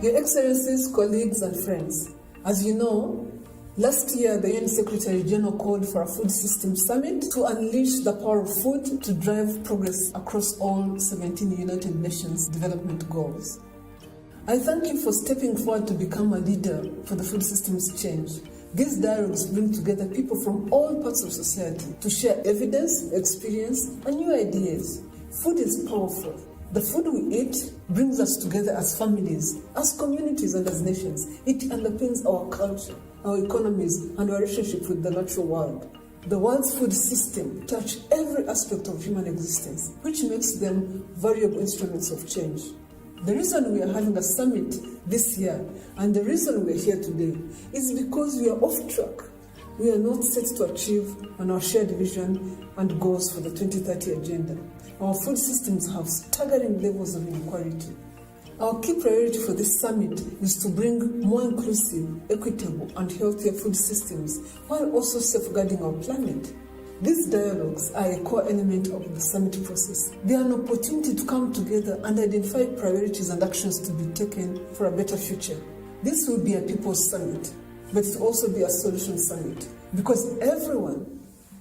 Your Excellencies, colleagues and friends, as you know, last year the UN Secretary General called for a food system summit to unleash the power of food to drive progress across all 17 United Nations development goals. I thank you for stepping forward to become a leader for the food system's change. These dialogues bring together people from all parts of society to share evidence, experience, and new ideas. Food is powerful. The food we eat brings us together as families, as communities, and as nations. It underpins our culture, our economies, and our relationship with the natural world. The world's food system touches every aspect of human existence, which makes them valuable instruments of change. The reason we are having a summit this year, and the reason we are here today, is because we are off track. We are not set to achieve on our shared vision and goals for the 2030 agenda. Our food systems have staggering levels of inequality. Our key priority for this summit is to bring more inclusive, equitable, and healthier food systems while also safeguarding our planet. These dialogues are a core element of the summit process. They are an opportunity to come together and identify priorities and actions to be taken for a better future. This will be a people's summit, but it will also be a solution summit because everyone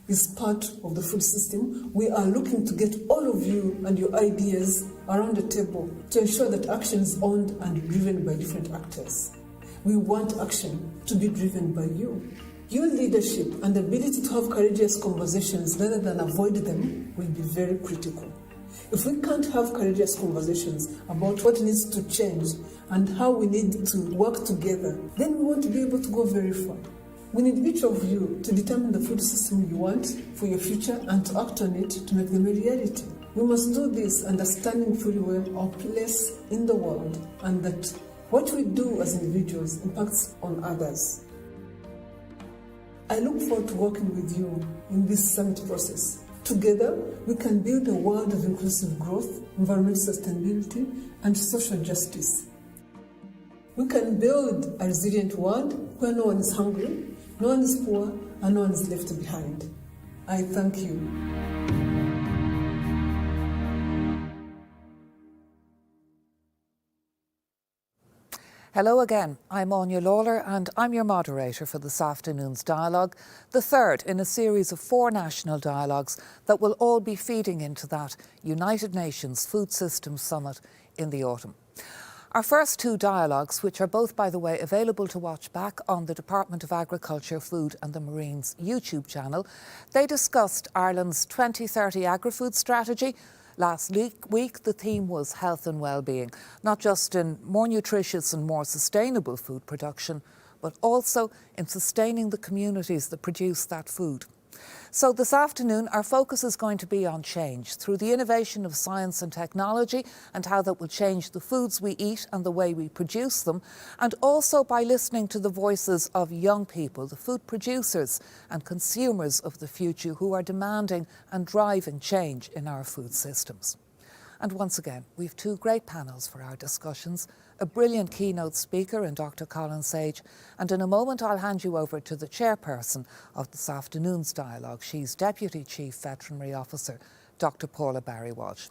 is part of the food system. We are looking to get all of you and your ideas around the table to ensure that action is owned and driven by different actors. We want action to be driven by you. Your leadership and ability to have courageous conversations rather than avoid them will be very critical. If we can't have courageous conversations about what needs to change and how we need to work together, then we won't be able to go very far. We need each of you to determine the food system you want for your future and to act on it to make them a reality. We must do this understanding fully well our place in the world and that what we do as individuals impacts on others. I look forward to working with you in this summit process. Together, we can build a world of inclusive growth, environmental sustainability, and social justice. We can build a resilient world where no one is hungry, no one is poor, and no one is left behind. I thank you. Hello again, I'm Anya Lawler and I'm your moderator for this afternoon's dialogue, the third in a series of 4 national dialogues that will all be feeding into that United Nations Food Systems Summit in the autumn. Our first 2 dialogues, which are both, by the way, available to watch back on the Department of Agriculture, Food and the Marine's YouTube channel, they discussed Ireland's 2030 agri-food strategy. Last week, the theme was health and well-being, not just in more nutritious and more sustainable food production, but also in sustaining the communities that produce that food. So this afternoon, our focus is going to be on change through the innovation of science and technology and how that will change the foods we eat and the way we produce them, and also by listening to the voices of young people, the food producers and consumers of the future who are demanding and driving change in our food systems. And once again, we've 2 great panels for our discussions, a brilliant keynote speaker in Dr Colin Sage, and in a moment I'll hand you over to the chairperson of this afternoon's dialogue. She's Deputy Chief Veterinary Officer, Dr Paula Barry Walsh.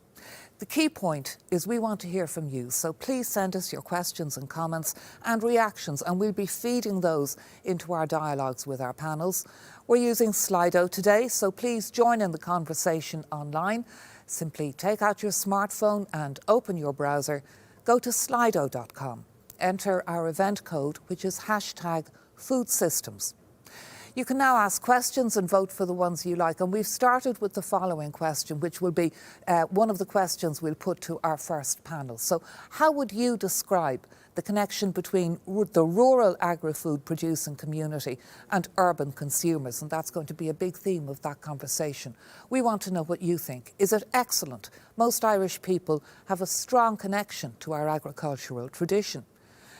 The key point is we want to hear from you, so please send us your questions and comments and reactions, and we'll be feeding those into our dialogues with our panels. We're using Slido today, so please join in the conversation online. Simply take out your smartphone and open your browser. Go to slido.com. Enter our event code, which is #foodsystems. You can now ask questions and vote for the ones you like. And we've started with the following question, which will be one of the questions we'll put to our first panel. So how would you describe the connection between the rural agri-food producing community and urban consumers? And that's going to be a big theme of that conversation. We want to know what you think. Is it excellent? Most Irish people have a strong connection to our agricultural tradition.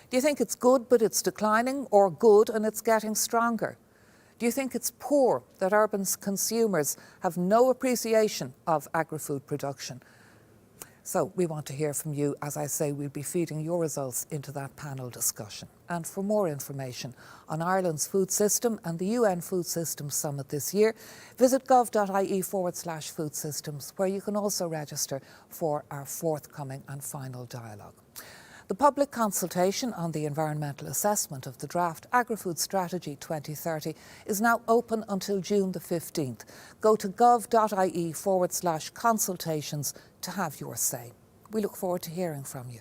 Do you think it's good but it's declining, or good and it's getting stronger? Do you think it's poor that urban consumers have no appreciation of agri-food production? So we want to hear from you. As I say, we'll be feeding your results into that panel discussion. And for more information on Ireland's food system and the UN Food Systems Summit this year, visit gov.ie/food systems, where you can also register for our forthcoming and final dialogue. The public consultation on the environmental assessment of the draft Agri-Food Strategy 2030 is now open until June the 15th. Go to gov.ie/consultations to have your say. We look forward to hearing from you.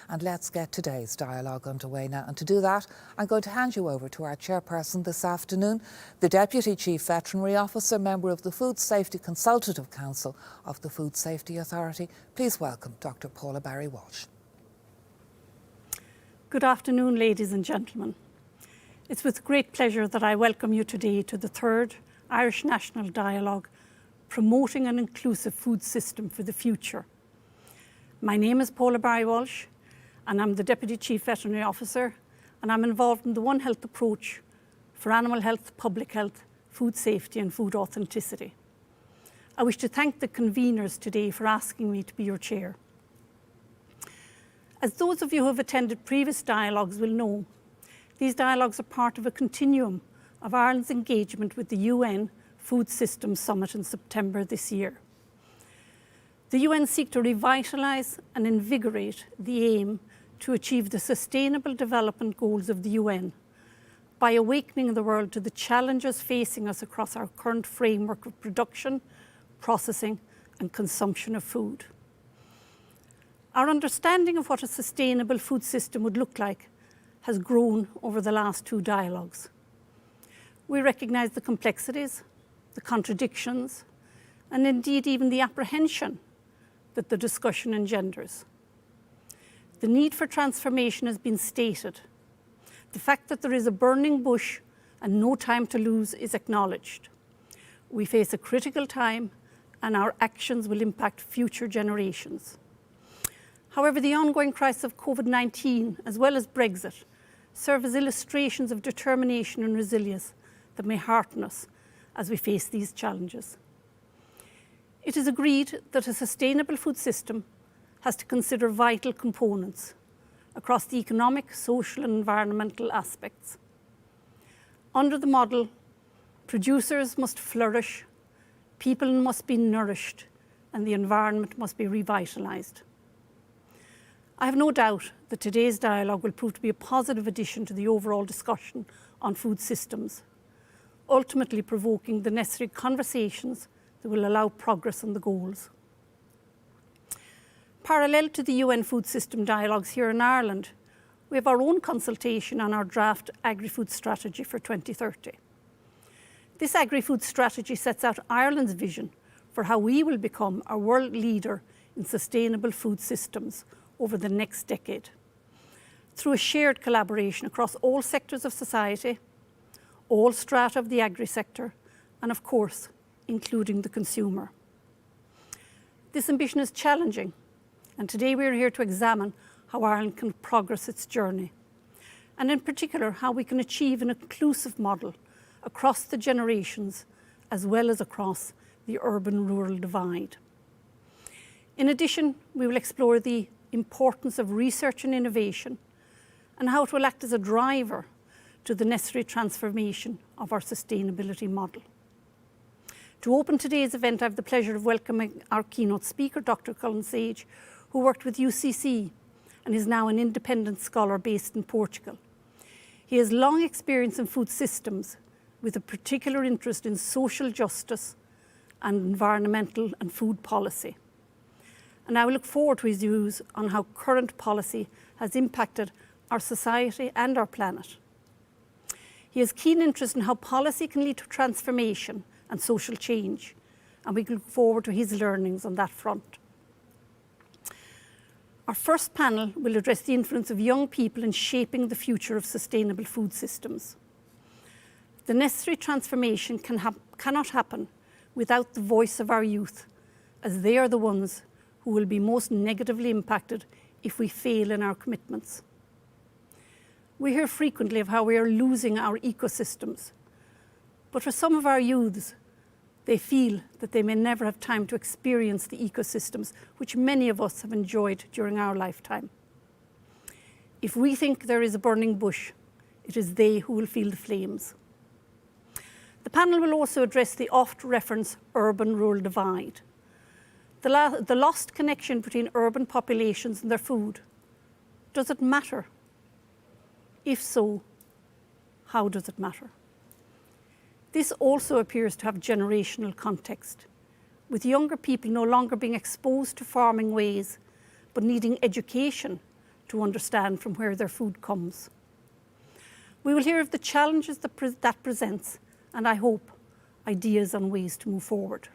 And let's get today's dialogue underway now. And to do that, I'm going to hand you over to our chairperson this afternoon, the Deputy Chief Veterinary Officer, member of the Food Safety Consultative Council of the Food Safety Authority. Please welcome Dr Paula Barry Walsh. Good afternoon, ladies and gentlemen. It's with great pleasure that I welcome you today to the third Irish National Dialogue, Promoting an Inclusive Food System for the Future. My name is Paula Barry Walsh, and I'm the Deputy Chief Veterinary Officer, and I'm involved in the One Health approach for animal health, public health, food safety and food authenticity. I wish to thank the conveners today for asking me to be your chair. As those of you who have attended previous dialogues will know, these dialogues are part of a continuum of Ireland's engagement with the UN Food Systems Summit in September this year. The UN seek to revitalise and invigorate the aim to achieve the Sustainable Development Goals of the UN by awakening the world to the challenges facing us across our current framework of production, processing and consumption of food. Our understanding of what a sustainable food system would look like has grown over the last two dialogues. We recognise the complexities, the contradictions, and indeed even the apprehension that the discussion engenders. The need for transformation has been stated. The fact that there is a burning bush and no time to lose is acknowledged. We face a critical time and our actions will impact future generations. However, the ongoing crisis of COVID-19, as well as Brexit, serve as illustrations of determination and resilience that may hearten us as we face these challenges. It is agreed that a sustainable food system has to consider vital components across the economic, social and environmental aspects. Under the model, producers must flourish, people must be nourished, and the environment must be revitalised. I have no doubt that today's dialogue will prove to be a positive addition to the overall discussion on food systems, ultimately provoking the necessary conversations that will allow progress on the goals. Parallel to the UN Food System dialogues here in Ireland, we have our own consultation on our draft Agri-Food Strategy for 2030. This Agri-Food Strategy sets out Ireland's vision for how we will become a world leader in sustainable food systems over the next decade, through a shared collaboration across all sectors of society, all strata of the agri-sector, and of course, including the consumer. This ambition is challenging, and today we are here to examine how Ireland can progress its journey, and in particular how we can achieve an inclusive model across the generations as well as across the urban-rural divide. In addition, we will explore the importance of research and innovation and how it will act as a driver to the necessary transformation of our sustainability model. To open today's event, I have the pleasure of welcoming our keynote speaker, Dr Colin Sage, who worked with UCC and is now an independent scholar based in Portugal. He has long experience in food systems with a particular interest in social justice and environmental and food policy. And I will look forward to his views on how current policy has impacted our society and our planet. He has keen interest in how policy can lead to transformation and social change, and we look forward to his learnings on that front. Our first panel will address the influence of young people in shaping the future of sustainable food systems. The necessary transformation cannot happen without the voice of our youth, as they are the ones who will be most negatively impacted if we fail in our commitments. We hear frequently of how we are losing our ecosystems, but for some of our youths, they feel that they may never have time to experience the ecosystems which many of us have enjoyed during our lifetime. If we think there is a burning bush, it is they who will feel the flames. The panel will also address the oft-referenced urban-rural divide, the lost connection between urban populations and their food. does it matter? If so, how does it matter? This also appears to have generational context, with younger people no longer being exposed to farming ways, but needing education to understand from where their food comes. We will hear of the challenges that presents, and I hope, ideas on ways to move forward.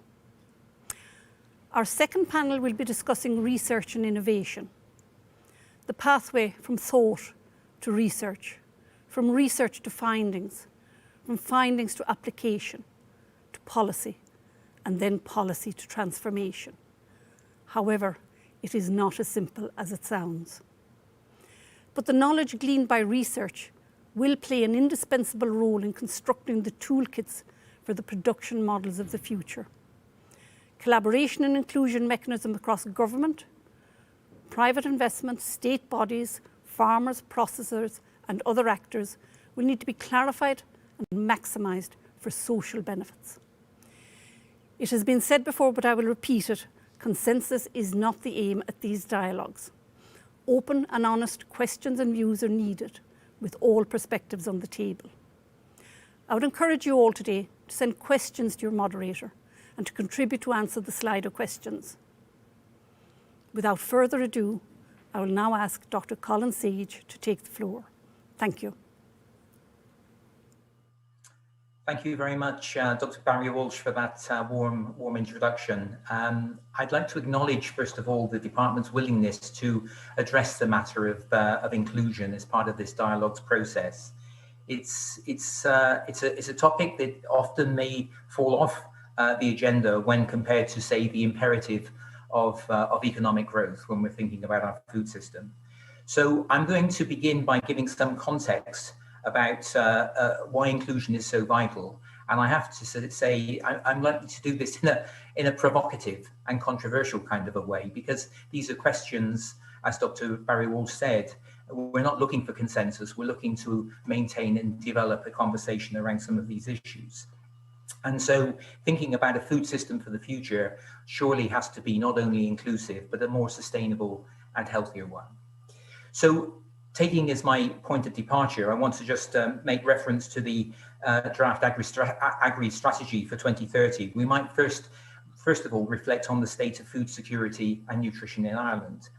Our second panel will be discussing research and innovation, the pathway from thought to research, from research to findings, from findings to application, to policy, and then policy to transformation. However, it is not as simple as it sounds. But the knowledge gleaned by research will play an indispensable role in constructing the toolkits for the production models of the future. Collaboration and inclusion mechanisms across government, private investment, state bodies, farmers, processors, and other actors will need to be clarified and maximised for social benefits. It has been said before, but I will repeat it, consensus is not the aim at these dialogues. Open and honest questions and views are needed, with all perspectives on the table. I would encourage you all today to send questions to your moderator and to contribute to answer the Slido questions. Without further ado, I will now ask Dr. Colin Sage to take the floor. Thank you. Thank you very much, Dr. Barry Walsh, for that warm introduction. I'd like to acknowledge, first of all, the department's willingness to address the matter of inclusion as part of this dialogues process. It's a topic that often may fall off the agenda when compared to, say, the imperative of economic growth when we're thinking about our food system. So I'm going to begin by giving some context about why inclusion is so vital. And I have to say, I'm likely to do this in a provocative and controversial kind of a way, because these are questions, as Dr. Barry Walsh said, we're not looking for consensus, we're looking to maintain and develop a conversation around some of these issues. And so thinking about a food system for the future surely has to be not only inclusive, but a more sustainable and healthier one. So taking as my point of departure, I want to just make reference to the draft agri strategy for 2030. We might first of all reflect on the state of food security and nutrition in Ireland.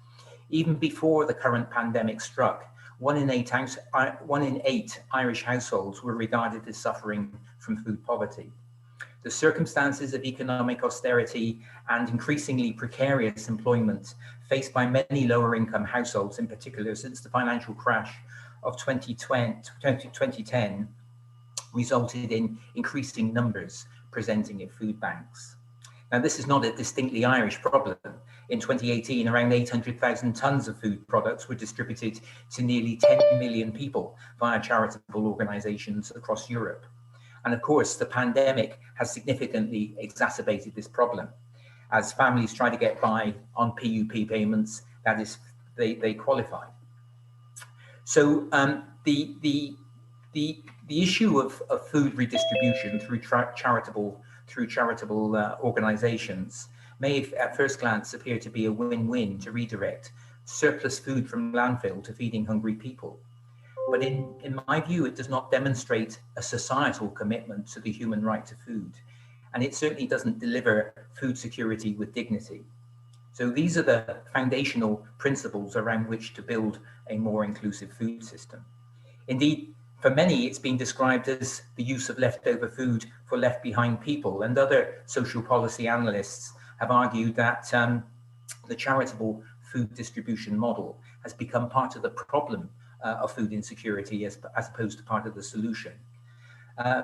Even before the current pandemic struck, 1 in 8 Irish households were regarded as suffering from food poverty. The circumstances of economic austerity and increasingly precarious employment faced by many lower income households, in particular since the financial crash of 2010, resulted in increasing numbers presenting at food banks. Now, this is not a distinctly Irish problem. In 2018, around 800,000 tonnes of food products were distributed to nearly 10 million people via charitable organisations across Europe. And of course, the pandemic has significantly exacerbated this problem. As families try to get by on PUP payments, that is, they qualify. So the issue of food redistribution through charitable organisations may, at first glance, appear to be a win-win to redirect surplus food from landfill to feeding hungry people. But in my view, it does not demonstrate a societal commitment to the human right to food. And it certainly doesn't deliver food security with dignity. So these are the foundational principles around which to build a more inclusive food system. Indeed, for many, it's been described as the use of leftover food for left behind people, and other social policy analysts have argued that the charitable food distribution model has become part of the problem of food insecurity as opposed to part of the solution.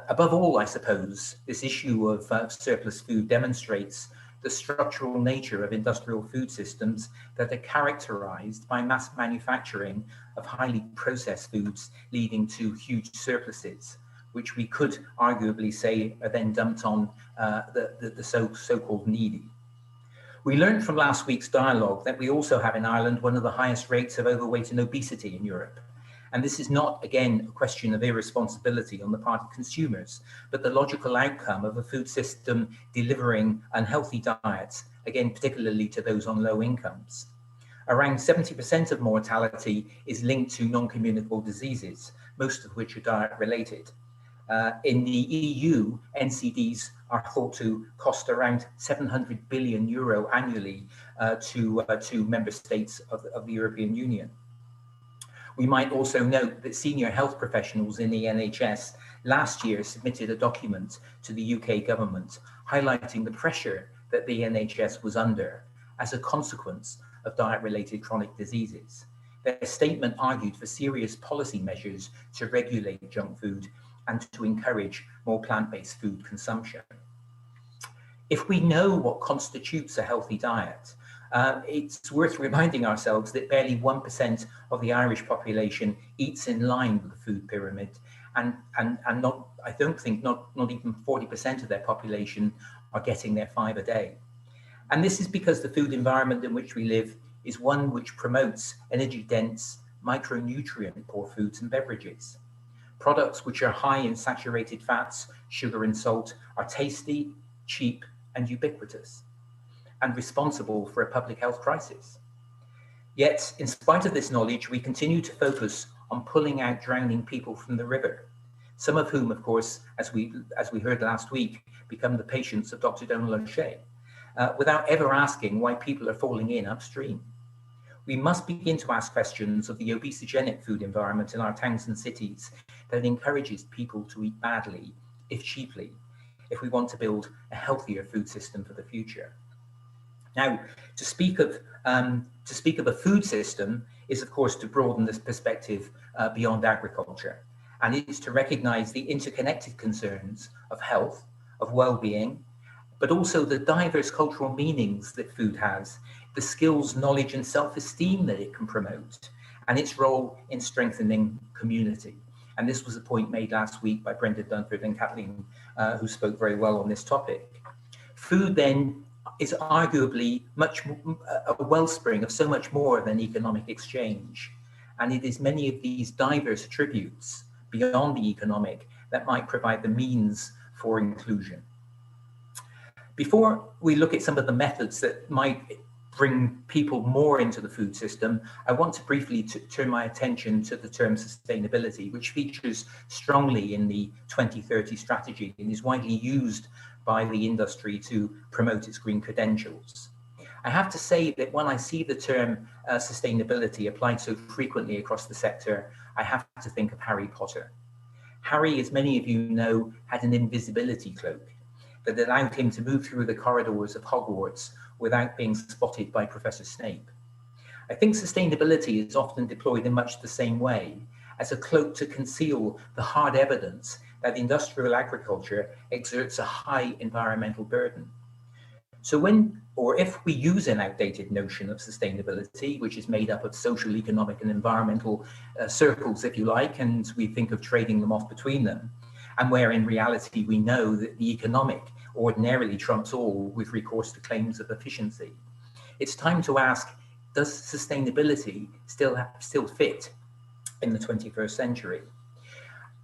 Above all, I suppose, this issue of surplus food demonstrates the structural nature of industrial food systems that are characterized by mass manufacturing of highly processed foods, leading to huge surpluses, which we could arguably say are then dumped on the so-called needy. We learned from last week's dialogue that we also have in Ireland one of the highest rates of overweight and obesity in Europe. And this is not, again, a question of irresponsibility on the part of consumers, but the logical outcome of a food system delivering unhealthy diets, again, particularly to those on low incomes. Around 70% of mortality is linked to non-communicable diseases, most of which are diet-related. In the EU, NCDs are thought to cost around €700 billion annually to member states of the European Union. We might also note that senior health professionals in the NHS last year submitted a document to the UK government highlighting the pressure that the NHS was under as a consequence of diet-related chronic diseases. Their statement argued for serious policy measures to regulate junk food and to encourage more plant-based food consumption. If we know what constitutes a healthy diet, it's worth reminding ourselves that barely 1% of the Irish population eats in line with the food pyramid, and not, I don't think, not even 40% of their population are getting their 5 a day. And this is because the food environment in which we live is one which promotes energy-dense, micronutrient-poor foods and beverages. Products which are high in saturated fats, sugar and salt are tasty, cheap and ubiquitous, and responsible for a public health crisis. Yet, in spite of this knowledge, we continue to focus on pulling out drowning people from the river, some of whom, of course, as we heard last week, become the patients of Dr. Donald O'Shea, without ever asking why people are falling in upstream. We must begin to ask questions of the obesogenic food environment in our towns and cities that encourages people to eat badly, if cheaply, if we want to build a healthier food system for the future. Now, to speak of a food system is, of course, to broaden this perspective beyond agriculture, and it's to recognise the interconnected concerns of health, of well-being, but also the diverse cultural meanings that food has, the skills, knowledge and self-esteem that it can promote, and its role in strengthening community. And this was a point made last week by Brenda Dunford and Kathleen, who spoke very well on this topic. Food then is arguably a wellspring of so much more than economic exchange. And it is many of these diverse attributes beyond the economic that might provide the means for inclusion. Before we look at some of the methods that might bring people more into the food system, I want to briefly turn my attention to the term sustainability, which features strongly in the 2030 strategy and is widely used by the industry to promote its green credentials. I have to say that when I see the term sustainability applied so frequently across the sector, I have to think of Harry Potter. Harry, as many of you know, had an invisibility cloak that allowed him to move through the corridors of Hogwarts without being spotted by Professor Snape. I think sustainability is often deployed in much the same way, as a cloak to conceal the hard evidence that industrial agriculture exerts a high environmental burden. So when, or if we use an outdated notion of sustainability, which is made up of social, economic and environmental circles, if you like, and we think of trading them off between them, and where in reality we know that the economic ordinarily trumps all with recourse to claims of efficiency, it's time to ask, does sustainability still fit in the 21st century?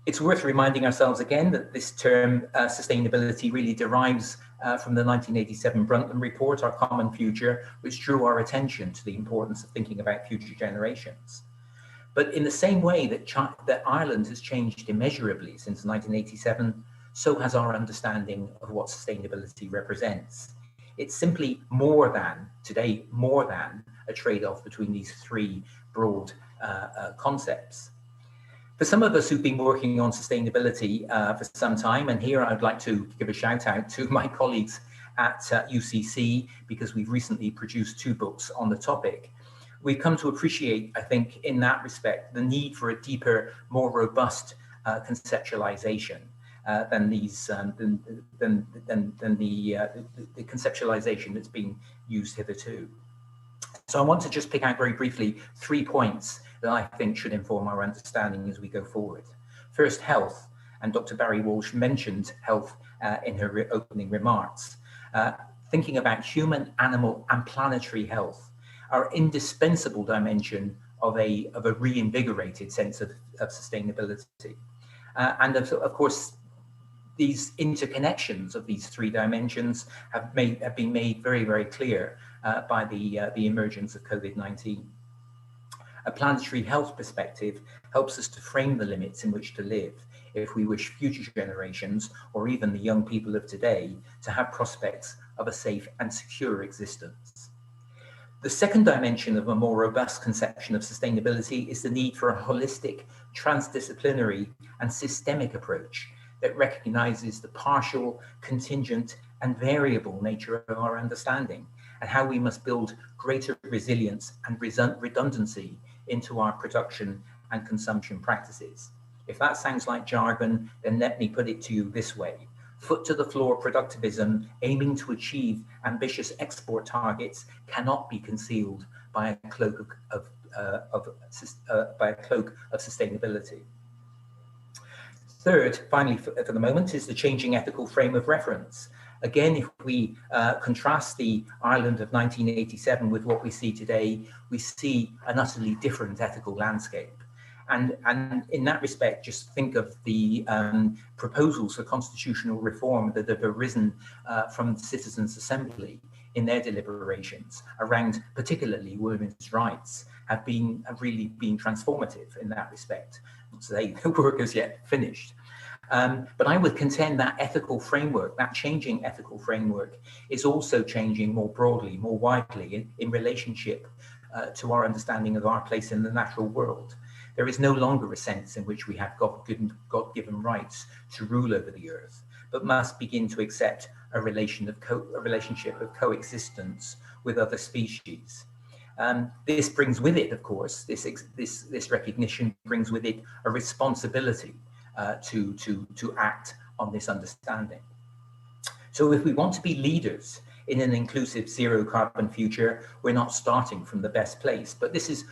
It's worth reminding ourselves again that this term sustainability really derives from the 1987 Brundtland Report, Our Common Future, which drew our attention to the importance of thinking about future generations. But in the same way that Ireland has changed immeasurably since 1987, so has our understanding of what sustainability represents. It's simply more than a trade-off between these three broad concepts. For some of us who've been working on sustainability for some time, and here I'd like to give a shout out to my colleagues at UCC, because we've recently produced 2 books on the topic. We've come to appreciate, I think, in that respect, the need for a deeper, more robust conceptualization than the conceptualization that's been used hitherto. So I want to just pick out very briefly 3 points that I think should inform our understanding as we go forward. First, health, and Dr. Barry Walsh mentioned health in her opening remarks. Thinking about human, animal, and planetary health are indispensable dimension of a reinvigorated sense of sustainability. And of course, these interconnections of these three dimensions have been made very, very clear by the emergence of COVID-19. A planetary health perspective helps us to frame the limits in which to live if we wish future generations, or even the young people of today, to have prospects of a safe and secure existence. The second dimension of a more robust conception of sustainability is the need for a holistic, transdisciplinary, and systemic approach that recognizes the partial, contingent, and variable nature of our understanding, and how we must build greater resilience and redundancy into our production and consumption practices. If that sounds like jargon, then let me put it to you this way. Foot to the floor productivism aiming to achieve ambitious export targets cannot be concealed by a cloak of sustainability. Third, finally, for the moment, is the changing ethical frame of reference. Again, if we contrast the Ireland of 1987 with what we see today, we see an utterly different ethical landscape. And in that respect, just think of the proposals for constitutional reform that have arisen from the Citizens' Assembly in their deliberations around particularly women's rights have really been transformative in that respect. Not to say the work is yet finished. But I would contend that ethical framework, that changing ethical framework, is also changing more broadly, more widely in relationship to our understanding of our place in the natural world. There is no longer a sense in which we have God-given rights to rule over the earth, but must begin to accept a relationship of coexistence with other species. This brings with it, of course, this recognition brings with it a responsibility to act on this understanding. So if we want to be leaders in an inclusive zero carbon future, we're not starting from the best place, but this is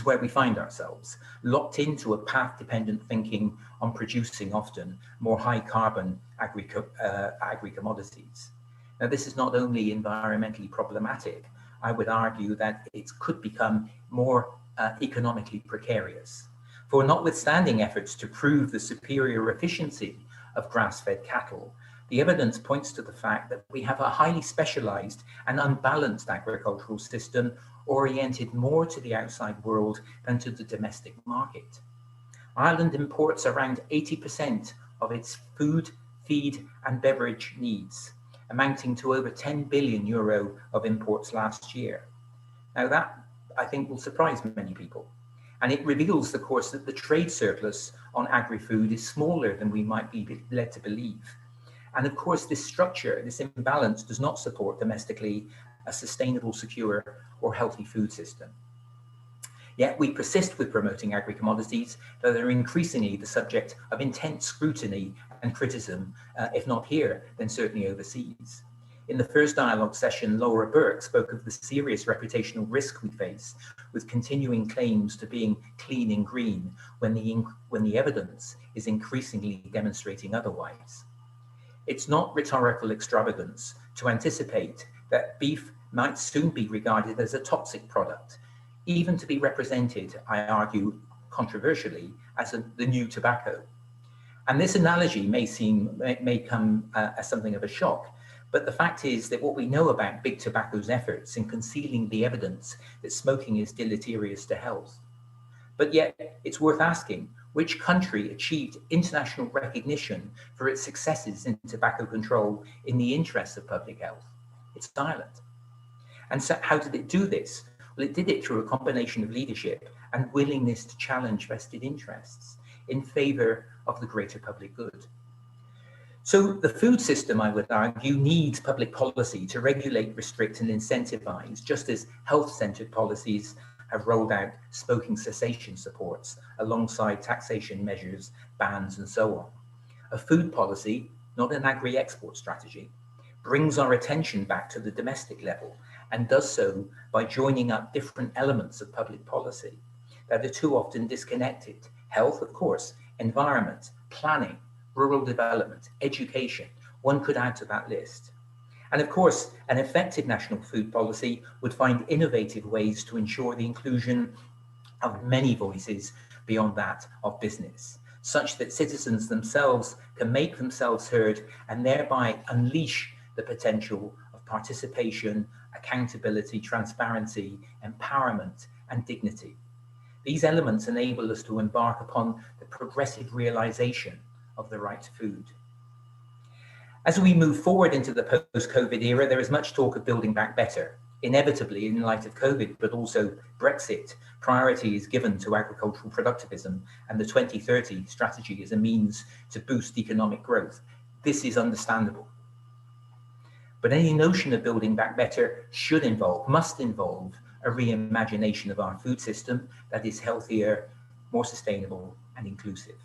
where we find ourselves, locked into a path-dependent thinking on producing often more high carbon agri-commodities. Now, this is not only environmentally problematic, I would argue that it could become more economically precarious. For notwithstanding efforts to prove the superior efficiency of grass-fed cattle, the evidence points to the fact that we have a highly specialized and unbalanced agricultural system oriented more to the outside world than to the domestic market. Ireland imports around 80% of its food, feed and beverage needs, amounting to over 10 billion euro of imports last year. Now that, I think, will surprise many people. And it reveals, of course, that the trade surplus on agri-food is smaller than we might be led to believe. And of course, this structure, this imbalance does not support domestically a sustainable, secure or healthy food system. Yet we persist with promoting agri-commodities that are increasingly the subject of intense scrutiny and criticism, if not here, then certainly overseas. In the first dialogue session, Laura Burke spoke of the serious reputational risk we face with continuing claims to being clean and green when the evidence is increasingly demonstrating otherwise. It's not rhetorical extravagance to anticipate that beef might soon be regarded as a toxic product, even to be represented, I argue, controversially, as the new tobacco. And this analogy may come as something of a shock, but the fact is that what we know about big tobacco's efforts in concealing the evidence that smoking is deleterious to health. But yet, it's worth asking, which country achieved international recognition for its successes in tobacco control in the interests of public health? It's Ireland. And so how did it do this? Well, it did it through a combination of leadership and willingness to challenge vested interests in favor of the greater public good. So the food system, I would argue, needs public policy to regulate, restrict and incentivize, just as health-centered policies have rolled out smoking cessation supports alongside taxation measures, bans and so on. A food policy, not an agri-export strategy, brings our attention back to the domestic level and does so by joining up different elements of public policy that are too often disconnected. Health, of course, environment, planning, rural development, education, one could add to that list. And of course, an effective national food policy would find innovative ways to ensure the inclusion of many voices beyond that of business. such that citizens themselves can make themselves heard and thereby unleash the potential of participation, accountability, transparency, empowerment, and dignity. These elements enable us to embark upon the progressive realization of the right to food. As we move forward into the post-COVID era, there is much talk of building back better. Inevitably, in light of COVID, but also Brexit, priority is given to agricultural productivism, and the 2030 strategy is a means to boost economic growth. This is understandable. But any notion of building back better must involve a reimagination of our food system that is healthier, more sustainable, and inclusive.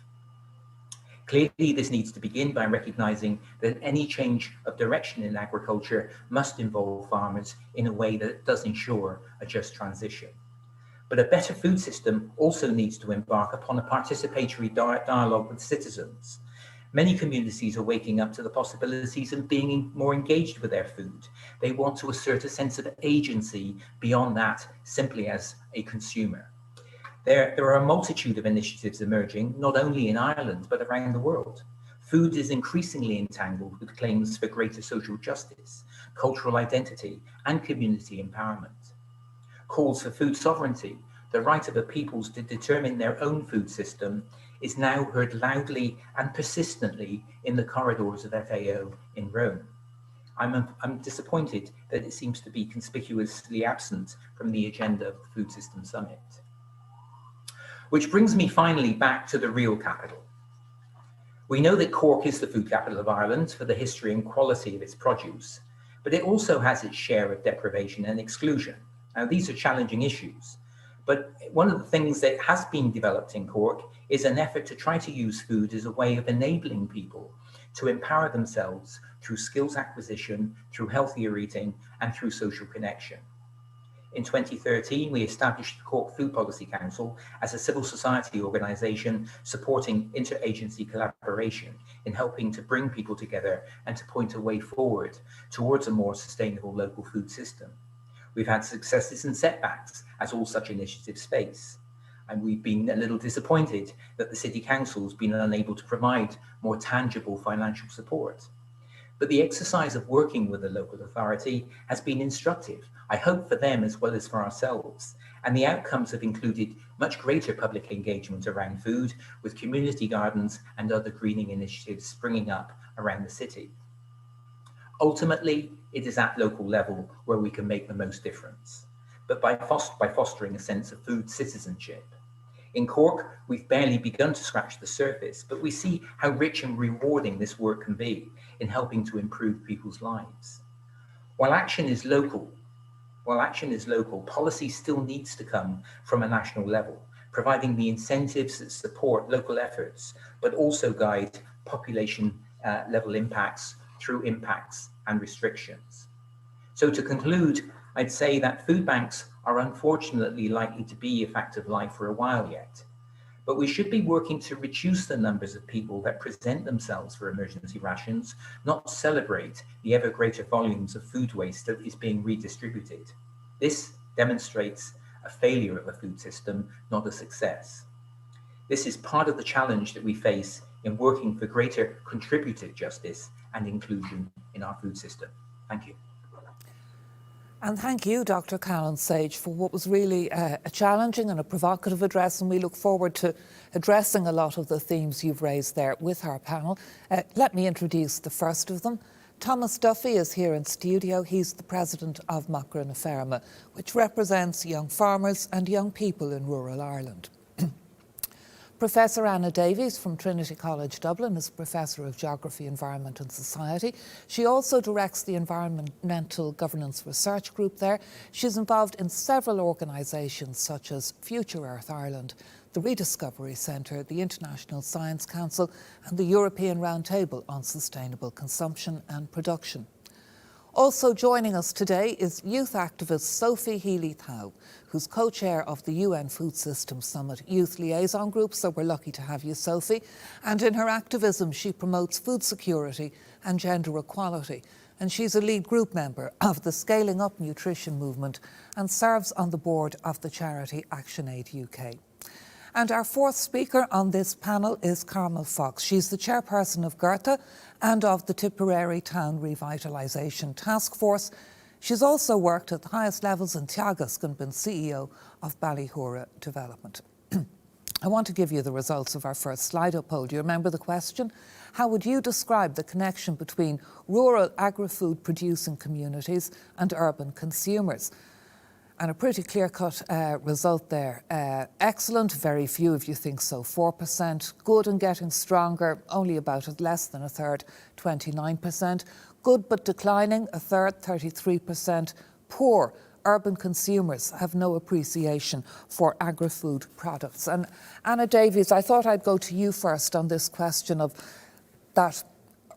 Clearly, this needs to begin by recognizing that any change of direction in agriculture must involve farmers in a way that does ensure a just transition. But a better food system also needs to embark upon a participatory dialogue with citizens. Many communities are waking up to the possibilities of being more engaged with their food. They want to assert a sense of agency beyond that simply as a consumer. There are a multitude of initiatives emerging, not only in Ireland, but around the world. Food is increasingly entangled with claims for greater social justice, cultural identity, and community empowerment. Calls for food sovereignty, the right of the peoples to determine their own food system, is now heard loudly and persistently in the corridors of FAO in Rome. I'm disappointed that it seems to be conspicuously absent from the agenda of the Food System Summit. Which brings me finally back to the real capital. We know that Cork is the food capital of Ireland for the history and quality of its produce, but it also has its share of deprivation and exclusion. Now, these are challenging issues, but one of the things that has been developed in Cork is an effort to try to use food as a way of enabling people to empower themselves through skills acquisition, through healthier eating, and through social connection. In 2013, we established the Cork Food Policy Council as a civil society organisation supporting interagency collaboration in helping to bring people together and to point a way forward towards a more sustainable local food system. We've had successes and setbacks, as all such initiatives face. And we've been a little disappointed that the City Council's been unable to provide more tangible financial support. But the exercise of working with the local authority has been instructive, I hope for them as well as for ourselves. And the outcomes have included much greater public engagement around food, with community gardens and other greening initiatives springing up around the city. Ultimately, it is at local level where we can make the most difference, but by fostering a sense of food citizenship. In Cork, we've barely begun to scratch the surface, but we see how rich and rewarding this work can be in helping to improve people's lives. While action is local, policy still needs to come from a national level, providing the incentives that support local efforts, but also guide population level impacts through impacts and restrictions. So to conclude, I'd say that food banks are unfortunately likely to be a fact of life for a while yet, but we should be working to reduce the numbers of people that present themselves for emergency rations, not celebrate the ever greater volumes of food waste that is being redistributed. This demonstrates a failure of a food system, not a success. This is part of the challenge that we face in working for greater contributive justice and inclusion in our food system. Thank you. And thank you, Dr Colin Sage, for what was really a challenging and a provocative address, and we look forward to addressing a lot of the themes you've raised there with our panel. Let me introduce the first of them. Thomas Duffy is here in studio. He's the president of Macra na Feirme, which represents young farmers and young people in rural Ireland. Professor Anna Davies from Trinity College Dublin is Professor of Geography, Environment and Society. She also directs the Environmental Governance Research Group there. She's involved in several organisations such as Future Earth Ireland, the Rediscovery Centre, the International Science Council and the European Roundtable on Sustainable Consumption and Production. Also joining us today is youth activist Sophie Healy-Thau, who's co-chair of the UN Food System Summit Youth Liaison Group, so we're lucky to have you, Sophie. And in her activism, she promotes food security and gender equality. And she's a lead group member of the Scaling Up Nutrition movement and serves on the board of the charity ActionAid UK. And our fourth speaker on this panel is Carmel Fox. She's the chairperson of Goethe and of the Tipperary Town Revitalisation Task Force. She's also worked at the highest levels in Teagasc and been CEO of Ballyhura Development. I want to give you the results of our first Slido poll. Do you remember the question? How would you describe the connection between rural agri-food producing communities and urban consumers? And a pretty clear-cut result there. Excellent, very few of you think so, 4%. Good and getting stronger, only about less than a third, 29%. Good but declining, a third, 33%. Poor, urban consumers have no appreciation for agri-food products. And Anna Davies, I thought I'd go to you first on this question of that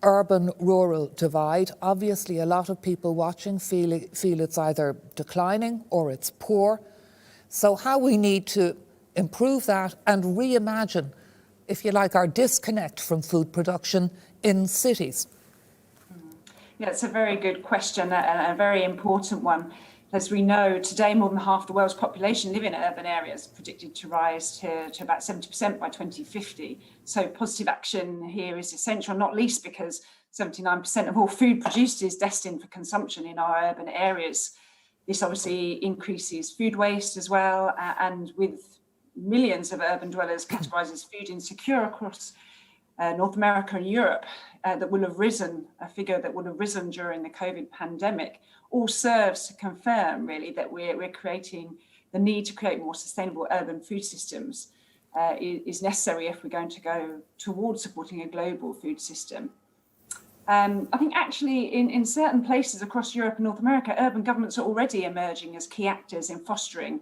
urban-rural divide. Obviously, a lot of people watching feel it's either declining or it's poor. So how we need to improve that and reimagine, if you like, our disconnect from food production in cities? Yeah, it's a very good question and a very important one. As we know, today more than half the world's population live in urban areas, predicted to rise to about 70% by 2050. So positive action here is essential, not least because 79% of all food produced is destined for consumption in our urban areas. This obviously increases food waste as well, and with millions of urban dwellers categorised as food insecure across North America and Europe, that will have risen, a figure that would have risen during the COVID pandemic, all serves to confirm really that we're creating the need to create more sustainable urban food systems is necessary if we're going to go towards supporting a global food system. I think actually in certain places across Europe and North America, urban governments are already emerging as key actors in fostering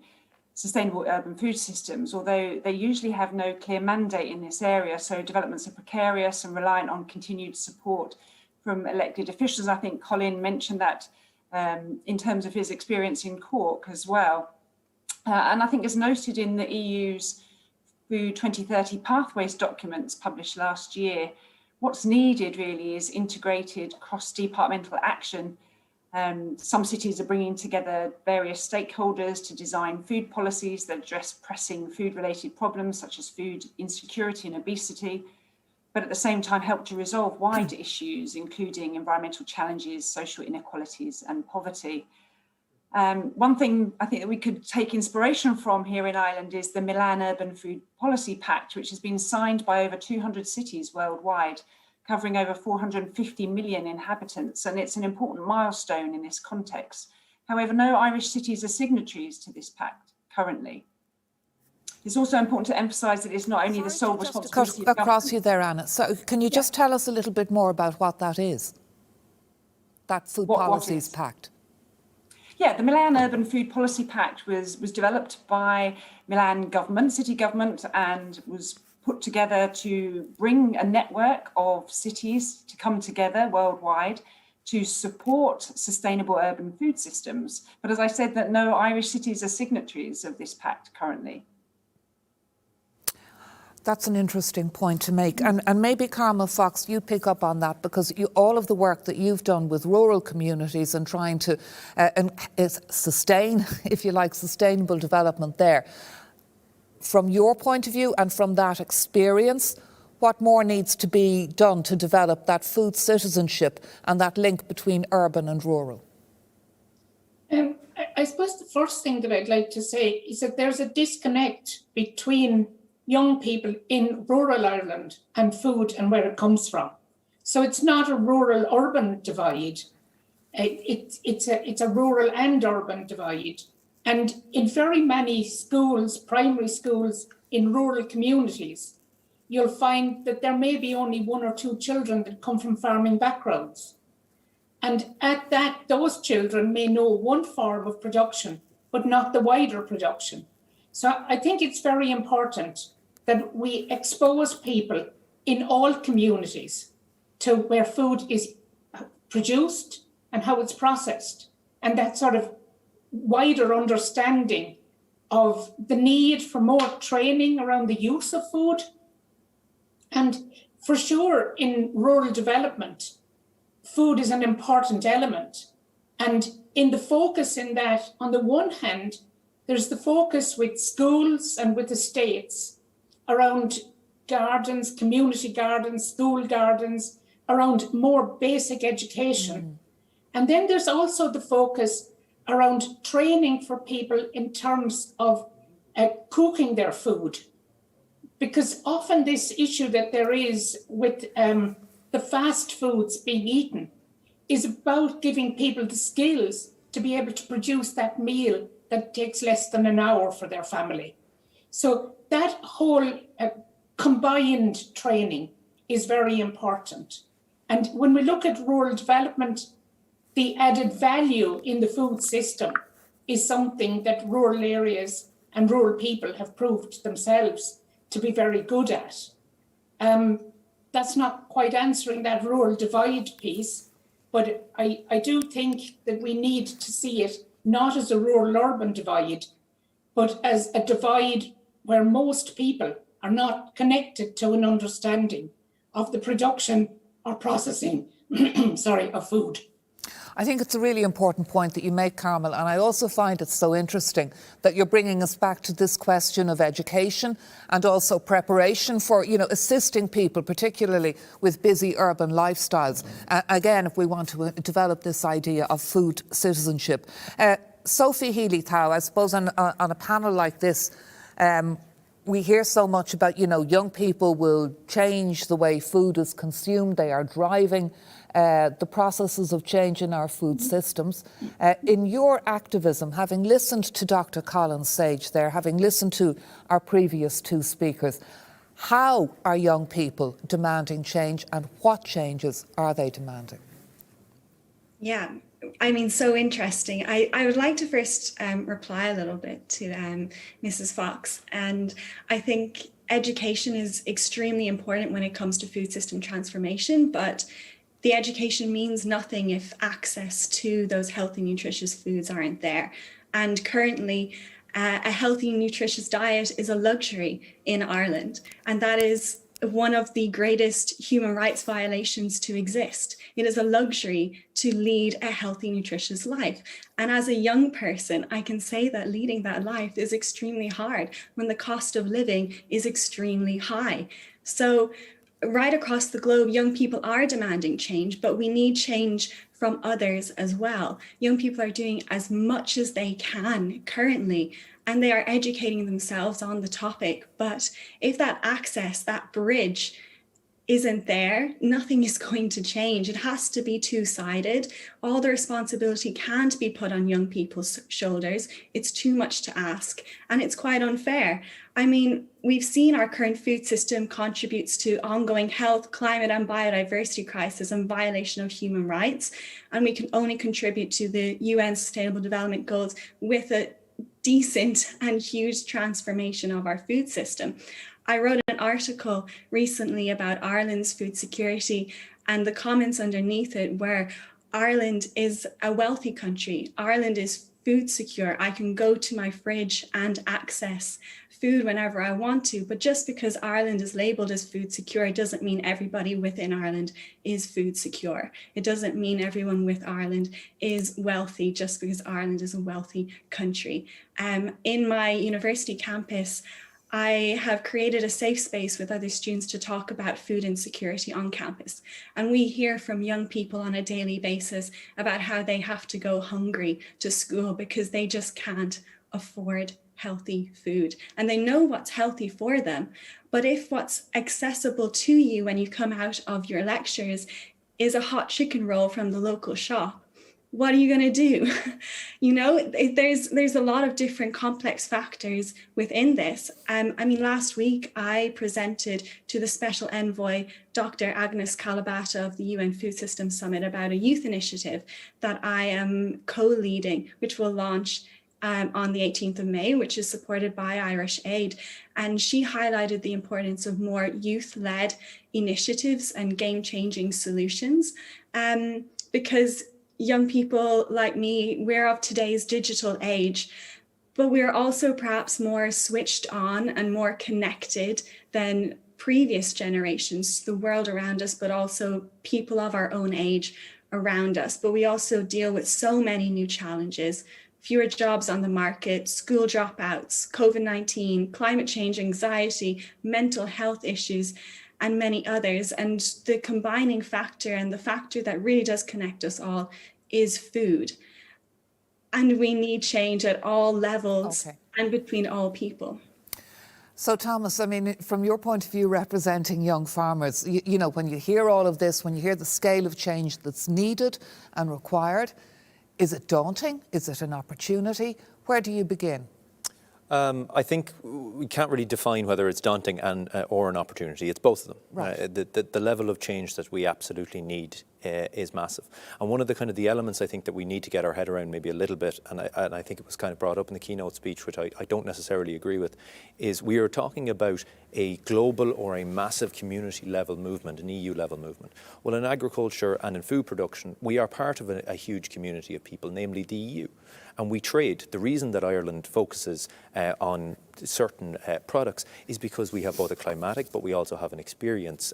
sustainable urban food systems, although they usually have no clear mandate in this area. So developments are precarious and reliant on continued support from elected officials. I think Colin mentioned that in terms of his experience in Cork as well. And I think as noted in the EU's Food 2030 Pathways documents published last year, what's needed really is integrated cross-departmental action. Some cities are bringing together various stakeholders to design food policies that address pressing food-related problems such as food insecurity and obesity, but at the same time help to resolve wider issues, including environmental challenges, social inequalities and poverty. One thing I think that we could take inspiration from here in Ireland is the Milan Urban Food Policy Pact, which has been signed by over 200 cities worldwide, covering over 450 million inhabitants, and it's an important milestone in this context. However, no Irish cities are signatories to this pact currently. It's also important to emphasise that it's not only the sole responsibility of across you there, Anna. So can you just tell us a little bit more about what that is? That Food Policies Pact. Yeah, the Milan Urban Food Policy Pact was developed by Milan government, city government, and was put together to bring a network of cities to come together worldwide to support sustainable urban food systems. But as I said, that no Irish cities are signatories of this pact currently. That's an interesting point to make. And maybe, Carmel Fox, you pick up on that, because all of the work that you've done with rural communities and trying to sustain, if you like, sustainable development there. From your point of view and from that experience, what more needs to be done to develop that food citizenship and that link between urban and rural? I suppose the first thing that I'd like to say is that there's a disconnect between young people in rural Ireland and food and where it comes from. So it's not a rural-urban divide. It's a rural and urban divide. And in very many schools, primary schools in rural communities, you'll find that there may be only one or two children that come from farming backgrounds. And at that, those children may know one form of production, but not the wider production. So I think it's very important that we expose people in all communities to where food is produced and how it's processed, and that sort of wider understanding of the need for more training around the use of food. And for sure, in rural development, food is an important element. And in the focus in that, on the one hand, there's the focus with schools and with the states around gardens, community gardens, school gardens, around more basic education. And then there's also the focus around training for people in terms of cooking their food. Because often this issue that there is with the fast foods being eaten is about giving people the skills to be able to produce that meal that takes less than an hour for their family. So that whole combined training is very important. And when we look at rural development, the added value in the food system is something that rural areas and rural people have proved themselves to be very good at. That's not quite answering that rural divide piece, but I do think that we need to see it not as a rural-urban divide, but as a divide where most people are not connected to an understanding of the production or processing of food. I think it's a really important point that you make, Carmel, and I also find it so interesting that you're bringing us back to this question of education and also preparation for, assisting people, particularly with busy urban lifestyles. Again, if we want to develop this idea of food citizenship. Sophie Healy-Thau, I suppose on a panel like this, we hear so much about, young people will change the way food is consumed. They are driving the processes of change in our food systems. In your activism, having listened to Dr. Colin Sage there, having listened to our previous two speakers, how are young people demanding change and what changes are they demanding? Yeah, so interesting. I would like to first reply a little bit to Mrs. Fox. And I think education is extremely important when it comes to food system transformation, but the education means nothing if access to those healthy, nutritious foods aren't there. And currently, a healthy, nutritious diet is a luxury in Ireland. And that is one of the greatest human rights violations to exist. It is a luxury to lead a healthy, nutritious life. And as a young person, I can say that leading that life is extremely hard when the cost of living is extremely high. So right across the globe, young people are demanding change, but we need change from others as well. Young people are doing as much as they can currently, and they are educating themselves on the topic. But if that access, that bridge isn't there, nothing is going to change. It has to be two-sided. All the responsibility can't be put on young people's shoulders. It's too much to ask, and it's quite unfair. We've seen our current food system contributes to ongoing health, climate and biodiversity crisis and violation of human rights. And we can only contribute to the UN Sustainable Development Goals with a decent and huge transformation of our food system. I wrote an article recently about Ireland's food security, and the comments underneath it were, Ireland is a wealthy country. Ireland is food secure. I can go to my fridge and access food whenever I want to. But just because Ireland is labelled as food secure doesn't mean everybody within Ireland is food secure. It doesn't mean everyone with Ireland is wealthy just because Ireland is a wealthy country. In my university campus, I have created a safe space with other students to talk about food insecurity on campus. And we hear from young people on a daily basis about how they have to go hungry to school because they just can't afford healthy food. And they know what's healthy for them. But if what's accessible to you when you come out of your lectures is a hot chicken roll from the local shop, what are you going to do? There's a lot of different complex factors within this. Last week I presented to the Special Envoy, Dr. Agnes Kalabata of the UN Food Systems Summit, about a youth initiative that I am co-leading, which will launch on the 18th of May, which is supported by Irish Aid. And she highlighted the importance of more youth-led initiatives and game-changing solutions, because young people like me, we're of today's digital age, but we're also perhaps more switched on and more connected than previous generations, the world around us, but also people of our own age around us. But we also deal with so many new challenges, fewer jobs on the market, school dropouts, COVID-19, climate change anxiety, mental health issues, and many others. And the combining factor, and the factor that really does connect us all, is food. And we need change at all levels and between all people. So Thomas, I mean, from your point of view representing young farmers, you know, when you hear all of this, when you hear the scale of change that's needed and required, is it daunting? Is it an opportunity? Where do you begin? I think we can't really define whether it's daunting or an opportunity. It's both of them. Right. The level of change that we absolutely need is massive. And one of the elements I think that we need to get our head around maybe a little bit, and I think it was kind of brought up in the keynote speech, which I don't necessarily agree with, is we are talking about a global or a massive community level movement, an EU level movement. Well, in agriculture and in food production, we are part of a huge community of people, namely the EU. And we trade. The reason that Ireland focuses on certain products is because we have both a climatic, but we also have an experience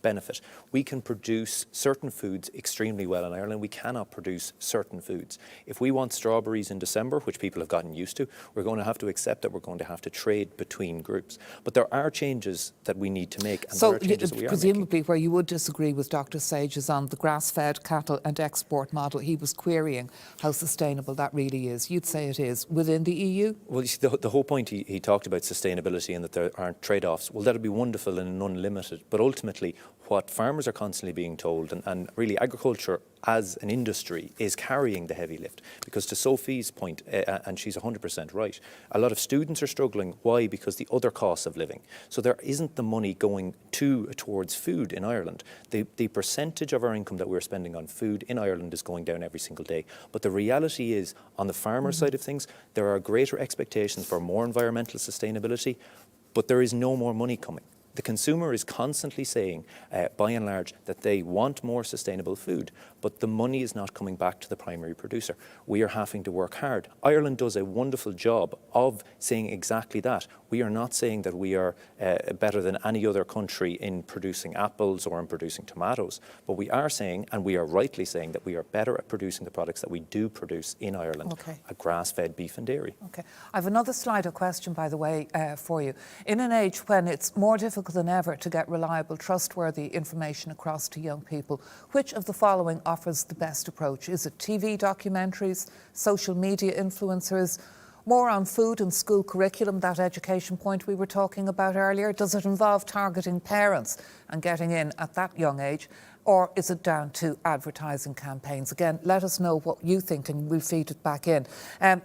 benefit. We can produce certain foods extremely well in Ireland. We cannot produce certain foods. If we want strawberries in December, which people have gotten used to, we're going to have to accept that we're going to have to trade between groups. But there are changes that we need to make, and so there are changes that we are presumably making. where you would disagree with Dr Sage is on the grass-fed cattle and export model. He was querying how sustainable that really is. You'd say it is within the EU? Well, you see, the whole point he talked about sustainability and that there aren't trade-offs. Well, that would be wonderful and unlimited. But ultimately, what farmers are constantly being told, and really agriculture as an industry is carrying the heavy lift. Because to Sophie's point, and she's 100% right, a lot of students are struggling. Why? Because the other costs of living. So there isn't the money going towards food in Ireland. The percentage of our income that we're spending on food in Ireland is going down every single day. But the reality is, on the farmer side of things, there are greater expectations for more environmental sustainability, but there is no more money coming. The consumer is constantly saying, by and large, that they want more sustainable food, but the money is not coming back to the primary producer. We are having to work hard. Ireland does a wonderful job of saying exactly that. We are not saying that we are better than any other country in producing apples or in producing tomatoes, but we are saying, and we are rightly saying, that we are better at producing the products that we do produce in Ireland, a grass-fed beef and dairy. Okay. I have another slide or question, by the way, for you. In an age when it's more difficult than ever to get reliable, trustworthy information across to young people, which of the following offers the best approach? Is it TV documentaries, social media influencers, more on food and school curriculum, that education point we were talking about earlier? Does it involve targeting parents and getting in at that young age? Or is it down to advertising campaigns? Again, let us know what you think and we'll feed it back in.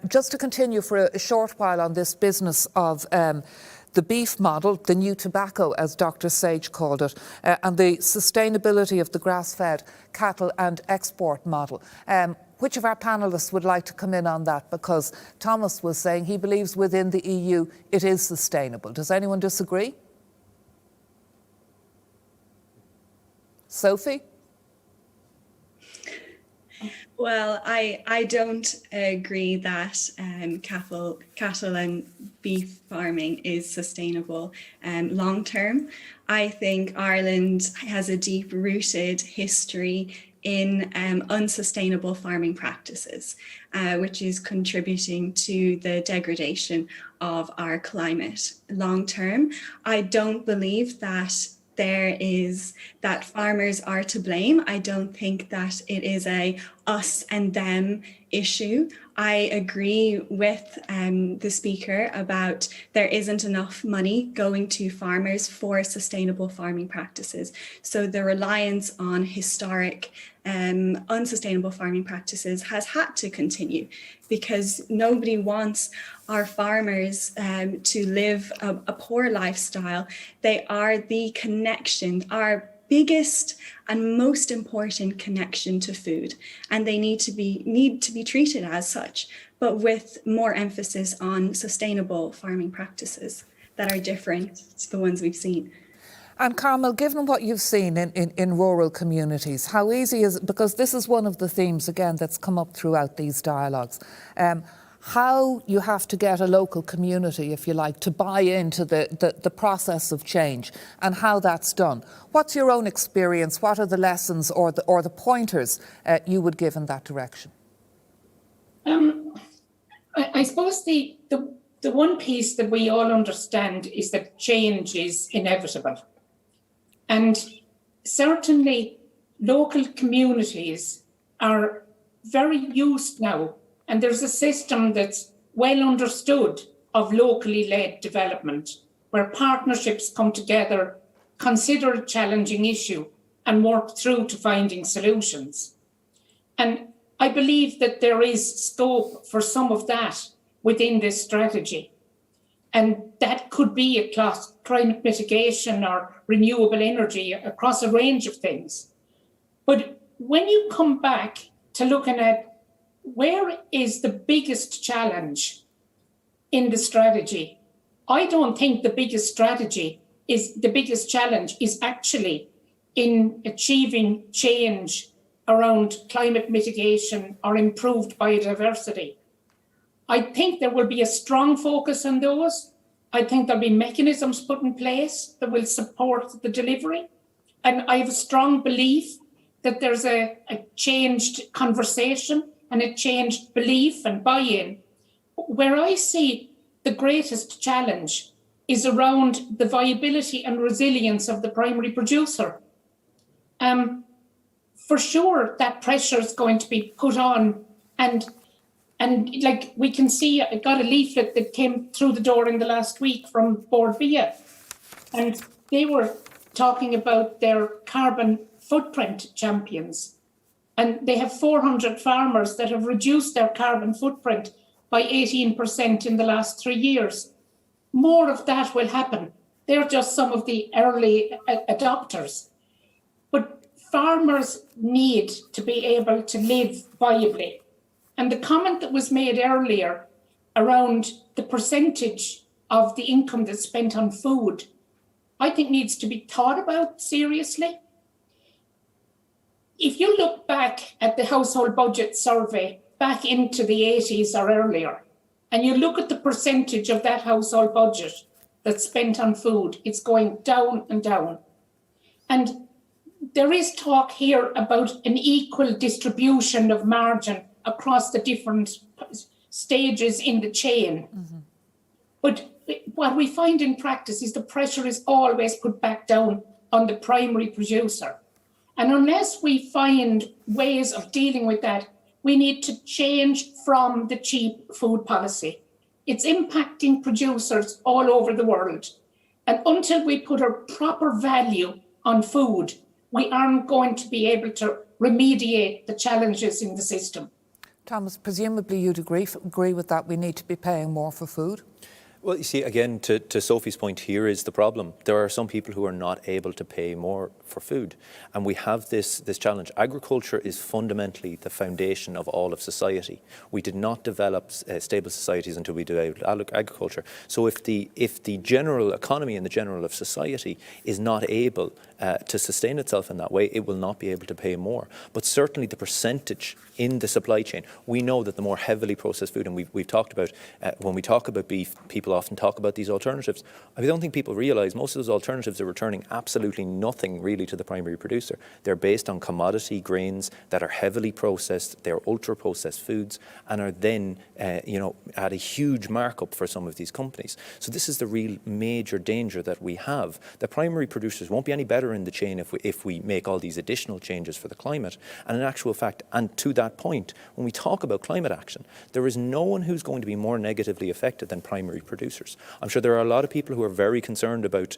Just to continue for a short while on this business of the beef model, the new tobacco, as Dr Sage called it, and the sustainability of the grass-fed cattle and export model. Which of our panellists would like to come in on that? Because Thomas was saying he believes within the EU it is sustainable. Does anyone disagree? Sophie? Well, I don't agree that cattle and beef farming is sustainable long term. I think Ireland has a deep-rooted history in unsustainable farming practices, which is contributing to the degradation of our climate long term. I don't believe that farmers are to blame. I don't think that it is a us and them issue. I agree with the speaker about there isn't enough money going to farmers for sustainable farming practices. So the reliance on historic unsustainable farming practices has had to continue because nobody wants our farmers to live a poor lifestyle. They are the connection, our biggest and most important connection to food, and they need to be treated as such, but with more emphasis on sustainable farming practices that are different to the ones we've seen. And Carmel, given what you've seen in rural communities, how easy is it, because this is one of the themes again that's come up throughout these dialogues, how you have to get a local community, if you like, to buy into the process of change and how that's done. What's your own experience? What are the lessons or the pointers you would give in that direction? I suppose the one piece that we all understand is that change is inevitable. And certainly local communities are very used now, and there's a system that's well understood of locally led development, where partnerships come together, consider a challenging issue, and work through to finding solutions. And I believe that there is scope for some of that within this strategy. And that could be across climate mitigation or renewable energy, across a range of things. But when you come back to looking at where is the biggest challenge in the strategy, I don't think the biggest challenge is actually in achieving change around climate mitigation or improved biodiversity. I think there will be a strong focus on those. I think there'll be mechanisms put in place that will support the delivery. And I have a strong belief that there's a changed conversation and a changed belief and buy-in. Where I see the greatest challenge is around the viability and resilience of the primary producer. For sure, that pressure is going to be put on, and like we can see, I got a leaflet that came through the door in the last week from Board Via, and they were talking about their carbon footprint champions, and they have 400 farmers that have reduced their carbon footprint by 18% in the last 3 years. More of that will happen. They're just some of the early adopters. But farmers need to be able to live viably. And the comment that was made earlier around the percentage of the income that's spent on food, I think needs to be thought about seriously. If you look back at the household budget survey back into the 80s or earlier, and you look at the percentage of that household budget that's spent on food, it's going down and down. And there is talk here about an equal distribution of margin across the different stages in the chain. Mm-hmm. But what we find in practice is the pressure is always put back down on the primary producer. And unless we find ways of dealing with that, we need to change from the cheap food policy. It's impacting producers all over the world. And until we put a proper value on food, we aren't going to be able to remediate the challenges in the system. Thomas, presumably you'd agree with that. We need to be paying more for food. Well, you see, again, to Sophie's point, here is the problem. There are some people who are not able to pay more for food. And we have this challenge. Agriculture is fundamentally the foundation of all of society. We did not develop stable societies until we developed agriculture. So if the general economy and the general of society is not able to sustain itself in that way, it will not be able to pay more. But certainly the percentage in the supply chain, we know that the more heavily processed food, and we've talked about, when we talk about beef, people often talk about these alternatives. I don't think people realise most of those alternatives are returning absolutely nothing really to the primary producer. They're based on commodity grains that are heavily processed, they're ultra-processed foods, and are then, at a huge markup for some of these companies. So this is the real major danger that we have. The primary producers won't be any better in the chain if we make all these additional changes for the climate. And in actual fact, and to that point, when we talk about climate action, there is no one who's going to be more negatively affected than primary producers. I'm sure there are a lot of people who are very concerned about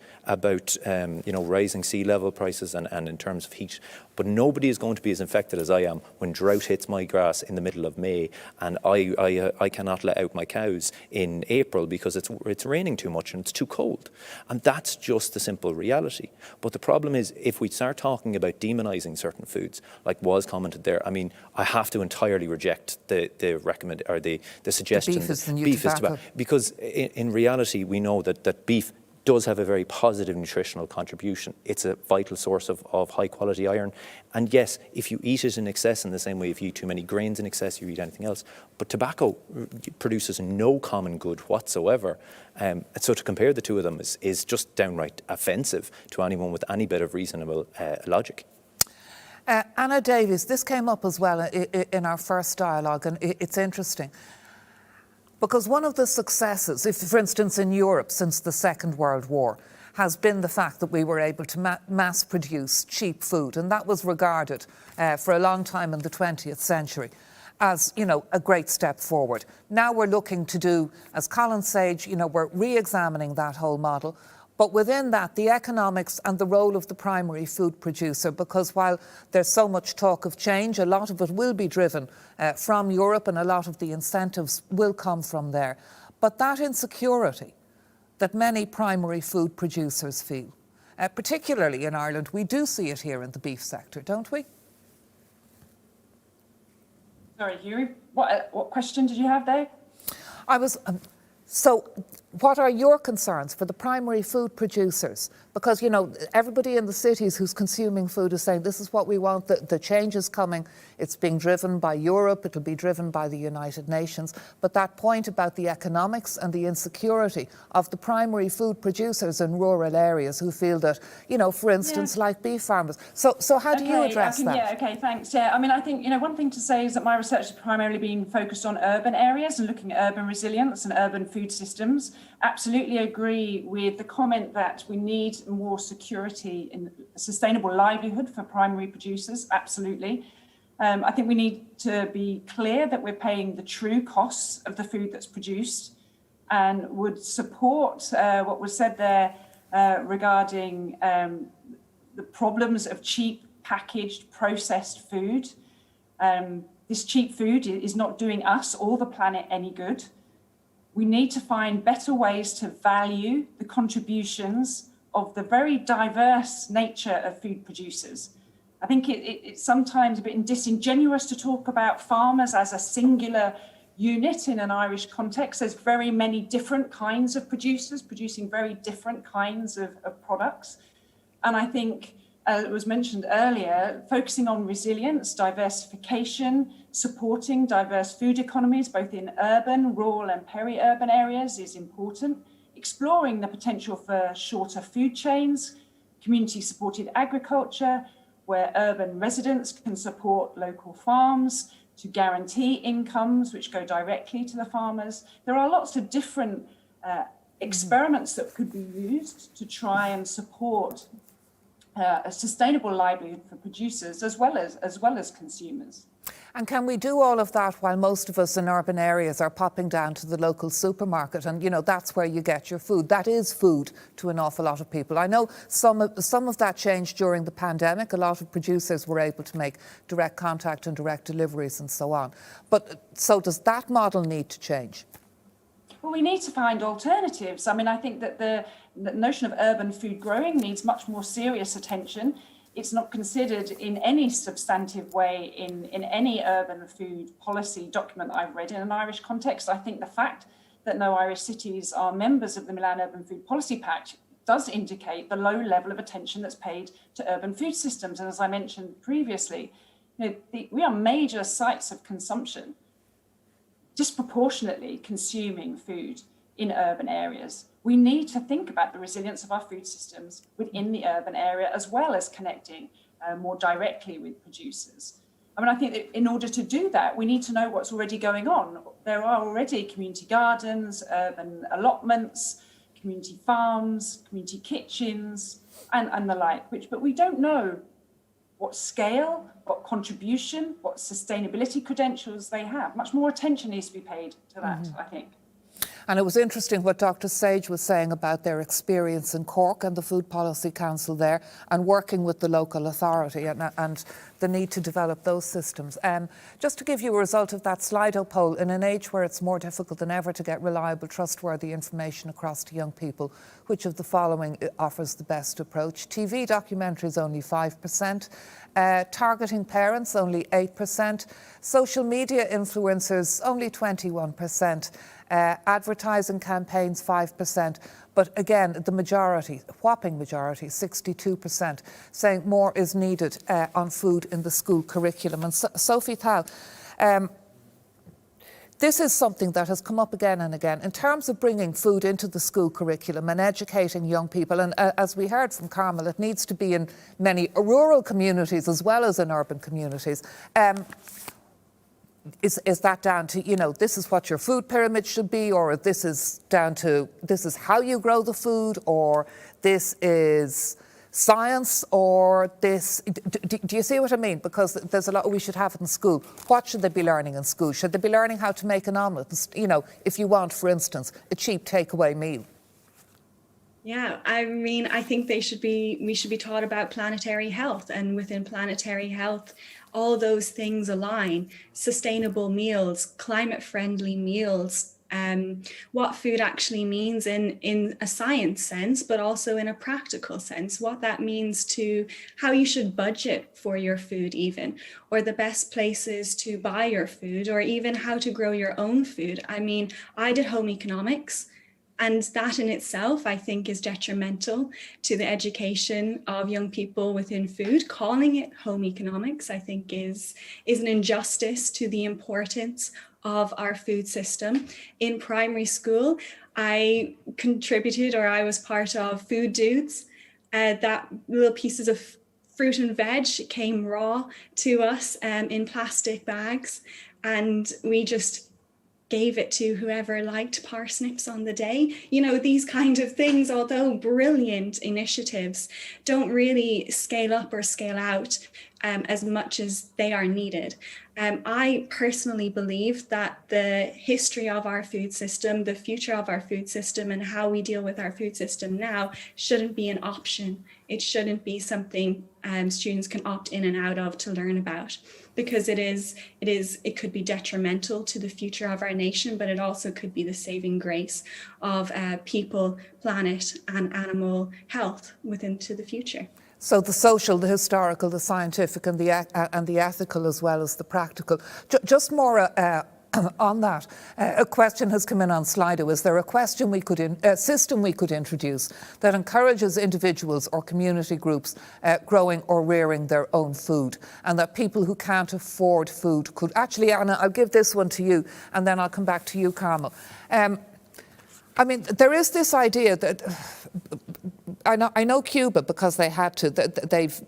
rising sea level prices and in terms of heat, but nobody is going to be as affected as I am when drought hits my grass in the middle of May and I cannot let out my cows in April because it's raining too much and it's too cold. And that's just the simple reality. But the problem is, if we start talking about demonising certain foods, like was commented there, I mean, I have to entirely reject the suggestion beef is the new beef tobacco. is tobacco, because in reality we know that beef does have a very positive nutritional contribution. It's a vital source of high quality iron. And yes, if you eat it in excess, in the same way if you eat too many grains in excess, you eat anything else. But tobacco produces no common good whatsoever. So to compare the two of them is just downright offensive to anyone with any bit of reasonable logic. Anna Davies, this came up as well in our first dialogue, and it's interesting. Because one of the successes, if for instance in Europe since the Second World War, has been the fact that we were able to mass produce cheap food, and that was regarded for a long time in the 20th century as, you know, a great step forward. Now we're looking to do, as Colin Sage, you know, we're re-examining that whole model. But within that, the economics and the role of the primary food producer, because while there's so much talk of change, a lot of it will be driven from Europe and a lot of the incentives will come from there. But that insecurity that many primary food producers feel, particularly in Ireland, we do see it here in the beef sector, don't we? Sorry, Hughie, what question did you have there? So what are your concerns for the primary food producers? Because, you know, everybody in the cities who's consuming food is saying this is what we want, the change is coming, it's being driven by Europe, it'll be driven by the United Nations. But that point about the economics and the insecurity of the primary food producers in rural areas who feel that, you know, for instance, like beef farmers. So how do you address that? Yeah, okay, thanks. Yeah, I mean, I think, you know, one thing to say is that my research has primarily been focused on urban areas and looking at urban resilience and urban food systems. Absolutely agree with the comment that we need more security in sustainable livelihood for primary producers. Absolutely. I think we need to be clear that we're paying the true costs of the food that's produced, and would support what was said there regarding the problems of cheap packaged processed food. This cheap food is not doing us or the planet any good. We need to find better ways to value the contributions of the very diverse nature of food producers. I think it's sometimes a bit disingenuous to talk about farmers as a singular unit in an Irish context. There's very many different kinds of producers producing very different kinds of products. And I think, as it was mentioned earlier, focusing on resilience, diversification, supporting diverse food economies, both in urban, rural and peri-urban areas is important. Exploring the potential for shorter food chains, community-supported agriculture, where urban residents can support local farms to guarantee incomes which go directly to the farmers. There are lots of different experiments that could be used to try and support a sustainable livelihood for producers as well as consumers. And can we do all of that while most of us in urban areas are popping down to the local supermarket and, you know, that's where you get your food? That is food to an awful lot of people. I know some of that changed during the pandemic. A lot of producers were able to make direct contact and direct deliveries and so on. But so does that model need to change? Well, we need to find alternatives. I mean, I think that the notion of urban food growing needs much more serious attention. It's not considered in any substantive way in any urban food policy document I've read in an Irish context. I think the fact that no Irish cities are members of the Milan Urban Food Policy Pact does indicate the low level of attention that's paid to urban food systems. And as I mentioned previously, you know, we are major sites of consumption, disproportionately consuming food in urban areas. We need to think about the resilience of our food systems within the urban area, as well as connecting more directly with producers. I mean, I think that in order to do that, we need to know what's already going on. There are already community gardens, urban allotments, community farms, community kitchens, and the like, but we don't know what scale, what contribution, what sustainability credentials they have. Much more attention needs to be paid to that, I think. And it was interesting what Dr Sage was saying about their experience in Cork and the Food Policy Council there and working with the local authority and the need to develop those systems. Just to give you a result of that Slido poll, in an age where it's more difficult than ever to get reliable, trustworthy information across to young people, which of the following offers the best approach? TV documentaries only 5%, targeting parents only 8%, social media influencers only 21%, advertising campaigns 5%, but again the majority, whopping majority, 62%, saying more is needed on food in the school curriculum. And Sophie Thal, this is something that has come up again and again in terms of bringing food into the school curriculum and educating young people. And as we heard from Carmel, it needs to be in many rural communities as well as in urban communities. is that down to, this is what your food pyramid should be, or this is down to, this is how you grow the food, or this is science, or this, do you see what I mean? Because there's a lot we should have in school. What should they be learning in school? Should they be learning how to make an omelette? If you want, for instance, a cheap takeaway meal. Yeah, I mean, I think we should be taught about planetary health, and within planetary health, all those things align: sustainable meals, climate-friendly meals, what food actually means in a science sense, but also in a practical sense, what that means to how you should budget for your food even, or the best places to buy your food, or even how to grow your own food. I mean, I did home economics, and that in itself, I think, is detrimental to the education of young people within food. Calling it home economics, I think, is an injustice to the importance of our food system. In primary school, I contributed, or I was part of Food Dudes, that little pieces of fruit and veg came raw to us in plastic bags, and we just gave it to whoever liked parsnips on the day. These kind of things, although brilliant initiatives, don't really scale up or scale out as much as they are needed. I personally believe that the history of our food system, the future of our food system, and how we deal with our food system now shouldn't be an option. It shouldn't be something students can opt in and out of to learn about, because it could be detrimental to the future of our nation, but it also could be the saving grace of people, planet, and animal health into the future. So the social, the historical, the scientific, and the ethical, as well as the practical. Just more on that, a question has come in on Slido. Is there a system we could introduce that encourages individuals or community groups growing or rearing their own food, and that people who can't afford food could actually? Anna, I'll give this one to you, and then I'll come back to you, Carmel. I mean, there is this idea that I know Cuba, because they had to. They've,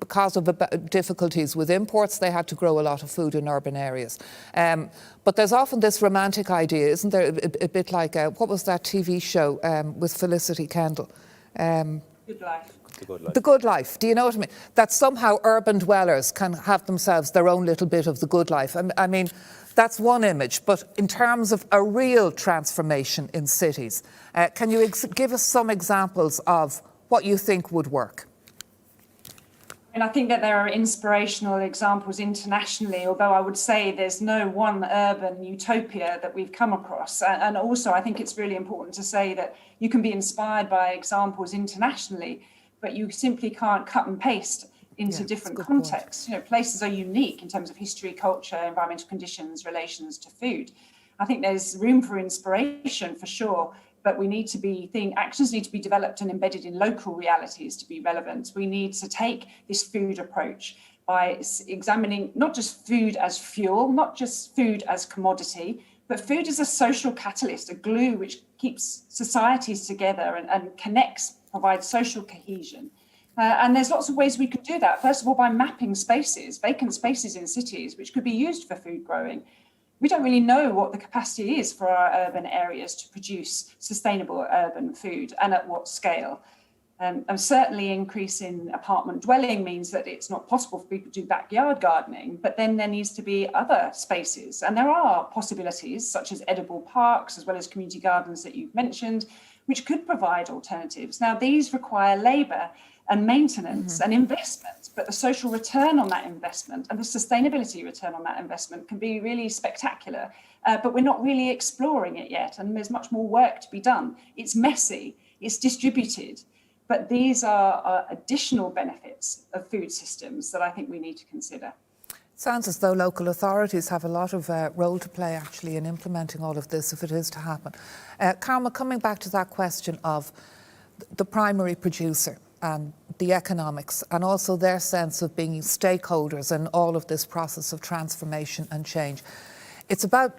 because of difficulties with imports, they had to grow a lot of food in urban areas. But there's often this romantic idea, isn't there? A bit like what was that TV show with Felicity Kendall? Good Life. The Good Life. The Good Life. Do you know what I mean? That somehow urban dwellers can have themselves their own little bit of the good life. I mean, that's one image, but in terms of a real transformation in cities, can you give us some examples of what you think would work? And I think that there are inspirational examples internationally, although I would say there's no one urban utopia that we've come across. And also, I think it's really important to say that you can be inspired by examples internationally, but you simply can't cut and paste into different contexts. Places are unique in terms of history, culture, environmental conditions, relations to food. I think there's room for inspiration for sure, but actions need to be developed and embedded in local realities to be relevant. We need to take this food approach by examining not just food as fuel, not just food as commodity, but food as a social catalyst, a glue which keeps societies together and connects, provides social cohesion. And there's lots of ways we could do that. First of all, by mapping spaces, vacant spaces in cities, which could be used for food growing. We don't really know what the capacity is for our urban areas to produce sustainable urban food, and at what scale. And certainly increase in apartment dwelling means that it's not possible for people to do backyard gardening, but then there needs to be other spaces. And there are possibilities such as edible parks, as well as community gardens that you've mentioned, which could provide alternatives. Now, these require labour and maintenance and investment, but the social return on that investment and the sustainability return on that investment can be really spectacular, but we're not really exploring it yet, and there's much more work to be done. It's messy, it's distributed, but these are additional benefits of food systems that I think we need to consider. Sounds as though local authorities have a lot of role to play actually in implementing all of this if it is to happen. Carmel, coming back to that question of the primary producer and the economics, and also their sense of being stakeholders in all of this process of transformation and change. It's about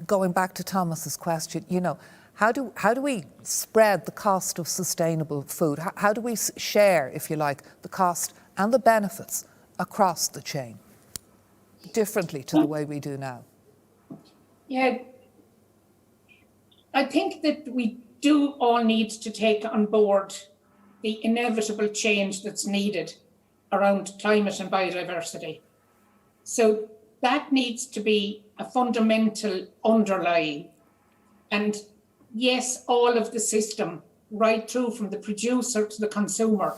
going back to Thomas's question, how do we spread the cost of sustainable food? How do we share, if you like, the cost and the benefits across the chain? differently to the way we do now? Yeah, I think that we do all need to take on board the inevitable change that's needed around climate and biodiversity. So that needs to be a fundamental underlying. And yes, all of the system, right through from the producer to the consumer,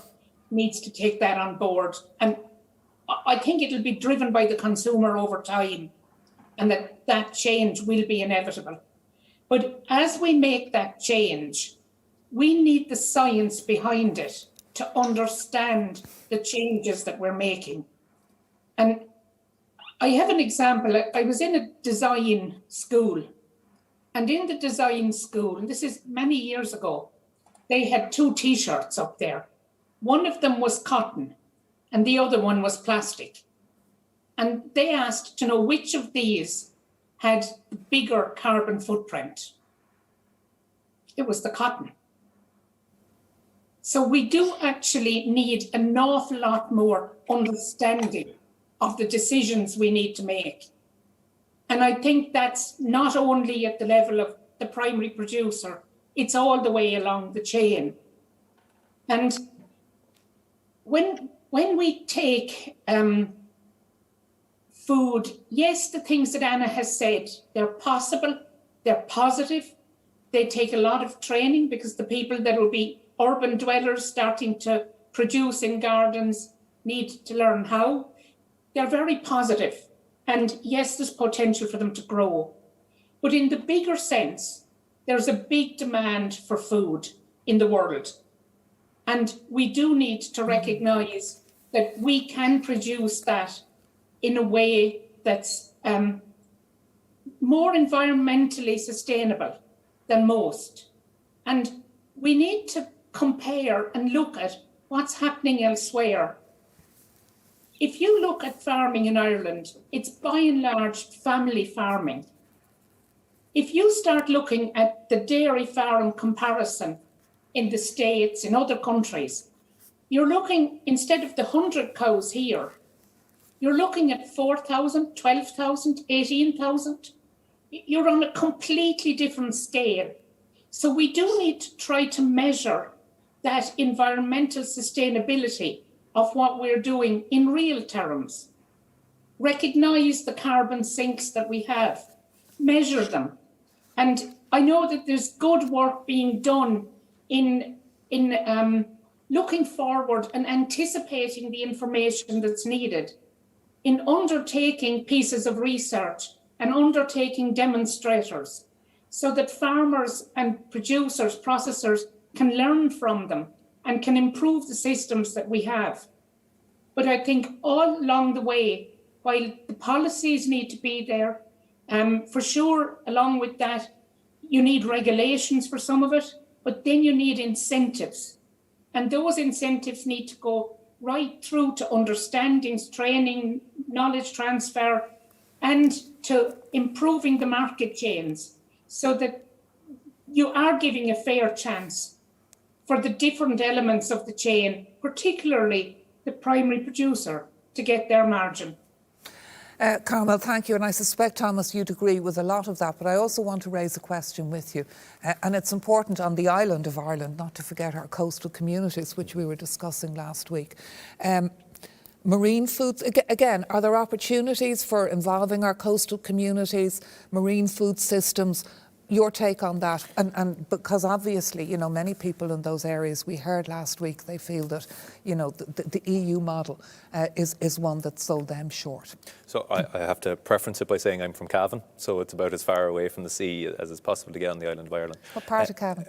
needs to take that on board. And I think it'll be driven by the consumer over time, and that change will be inevitable. But as we make that change, we need the science behind it to understand the changes that we're making. And I have an example. I was in a design school, and in the design school, and this is many years ago, they had 2 T-shirts up there. One of them was cotton and the other one was plastic. And they asked to know which of these had the bigger carbon footprint. It was the cotton. So we do actually need an awful lot more understanding of the decisions we need to make. And I think that's not only at the level of the primary producer, it's all the way along the chain. And when we take food, yes, the things that Anna has said, they're possible, they're positive, they take a lot of training, because the people that will be urban dwellers starting to produce in gardens need to learn how. They're very positive. And yes, there's potential for them to grow. But in the bigger sense, there's a big demand for food in the world. And we do need to recognize that we can produce that in a way that's more environmentally sustainable than most. And we need to compare and look at what's happening elsewhere. If you look at farming in Ireland, it's by and large family farming. If you start looking at the dairy farm comparison in the States, in other countries, you're looking, instead of the 100 cows here, you're looking at 4,000, 12,000, 18,000. You're on a completely different scale. So we do need to try to measure that environmental sustainability of what we're doing in real terms. Recognize the carbon sinks that we have, measure them. And I know that there's good work being done in looking forward and anticipating the information that's needed, in undertaking pieces of research and undertaking demonstrators, so that farmers and producers, processors can learn from them and can improve the systems that we have. But I think all along the way, while the policies need to be there, for sure, along with that, you need regulations for some of it, but then you need incentives. And those incentives need to go right through to understandings, training, knowledge transfer, and to improving the market chains, so that you are giving a fair chance for the different elements of the chain, particularly the primary producer, to get their margin. Carmel, thank you. And I suspect, Thomas, you'd agree with a lot of that, but I also want to raise a question with you. And it's important on the island of Ireland not to forget our coastal communities, which we were discussing last week. Marine foods, again, are there opportunities for involving our coastal communities, marine food systems? Your take on that, and because obviously, you know, many people in those areas, we heard last week, they feel that, you know, the EU model is one that sold them short. So I have to preference it by saying I'm from Cavan, so it's about as far away from the sea as is possible to get on the island of Ireland. What part of Cavan?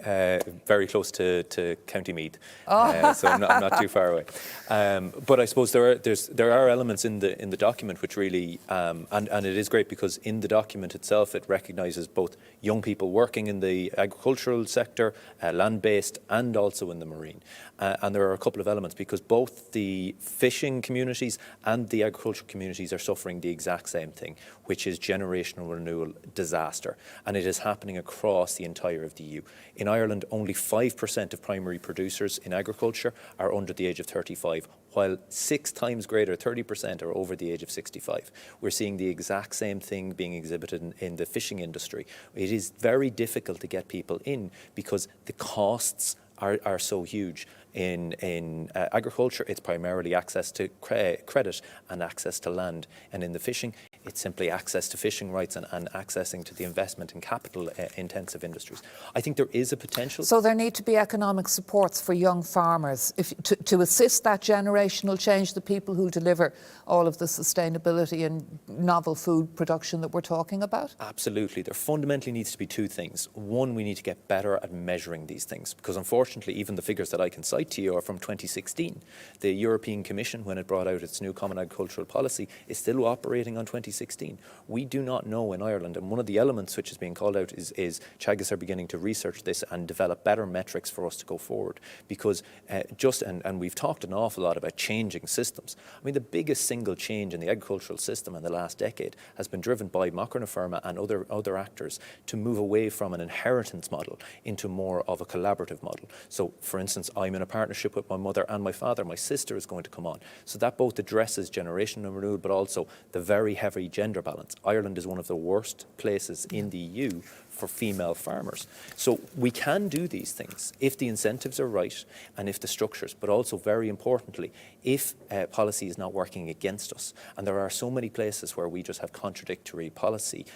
Very close to County Meath, so I'm not too far away. But I suppose there are elements in the document which really, and it is great because in the document itself it recognises both young people working in the agricultural sector, land-based, and also in the marine. And there are a couple of elements, because both the fishing communities and the agricultural communities are suffering the exact same thing, which is generational renewal disaster. And it is happening across the entire of the EU. In Ireland, only 5% of primary producers in agriculture are under the age of 35, while 6 times greater, 30%, are over the age of 65. We're seeing the exact same thing being exhibited in the fishing industry. It is very difficult to get people in because the costs are so huge. In agriculture, it's primarily access to credit and access to land. And in the fishing, it's simply access to fishing rights and accessing to the investment in capital-intensive industries. I think there is a potential. So there need to be economic supports for young farmers to assist that generational change, the people who deliver all of the sustainability and novel food production that we're talking about? Absolutely. There fundamentally needs to be 2 things. One, we need to get better at measuring these things, because unfortunately, even the figures that I can cite to you are from 2016. The European Commission, when it brought out its new Common Agricultural Policy, is still operating on 2016. We do not know in Ireland, and one of the elements which is being called out is Teagasc are beginning to research this and develop better metrics for us to go forward, because and we've talked an awful lot about changing systems. I mean, the biggest single change in the agricultural system in the last decade has been driven by Macron Firma and other actors to move away from an inheritance model into more of a collaborative model. So, for instance, I'm in a partnership with my mother and my father. My sister is going to come on. So that both addresses generational renewal, but also the very heavy gender balance. Ireland is one of the worst places in the EU for female farmers. So we can do these things if the incentives are right and if the structures, but also very importantly, if policy is not working against us. And there are so many places where we just have contradictory policy.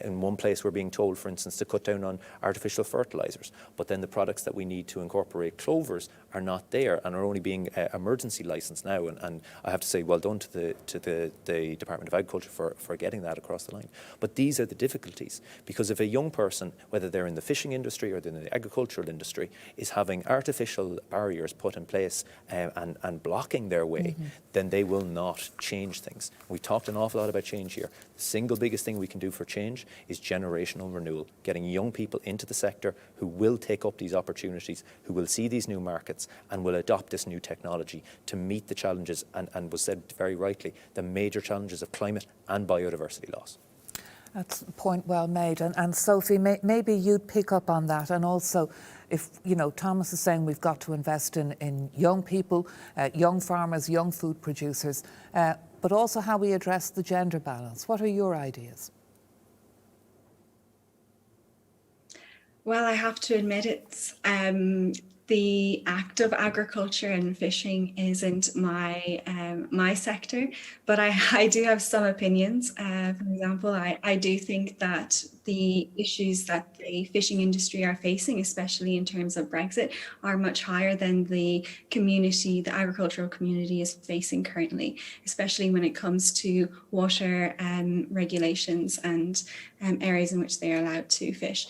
In one place we're being told, for instance, to cut down on artificial fertilisers, but then the products that we need to incorporate clovers are not there and are only being emergency licensed now. And I have to say well done to the Department of Agriculture for getting that across the line. But these are the difficulties, because if a young person, whether they're in the fishing industry or they're in the agricultural industry, is having artificial barriers put in place and blocking their way, then they will not change things. We've talked an awful lot about change here. The single biggest thing we can do for change is generational renewal, getting young people into the sector who will take up these opportunities, who will see these new markets and will adopt this new technology to meet the challenges, and was said very rightly, the major challenges of climate and biodiversity loss. That's a point well made. And Sophie, maybe you'd pick up on that. And also, if, Thomas is saying we've got to invest in young people, young farmers, young food producers, but also how we address the gender balance. What are your ideas? Well, I have to admit it's the act of agriculture and fishing isn't my sector, but I do have some opinions. For example, I do think that the issues that the fishing industry are facing, especially in terms of Brexit, are much higher than the agricultural community is facing currently, especially when it comes to water regulations and areas in which they are allowed to fish.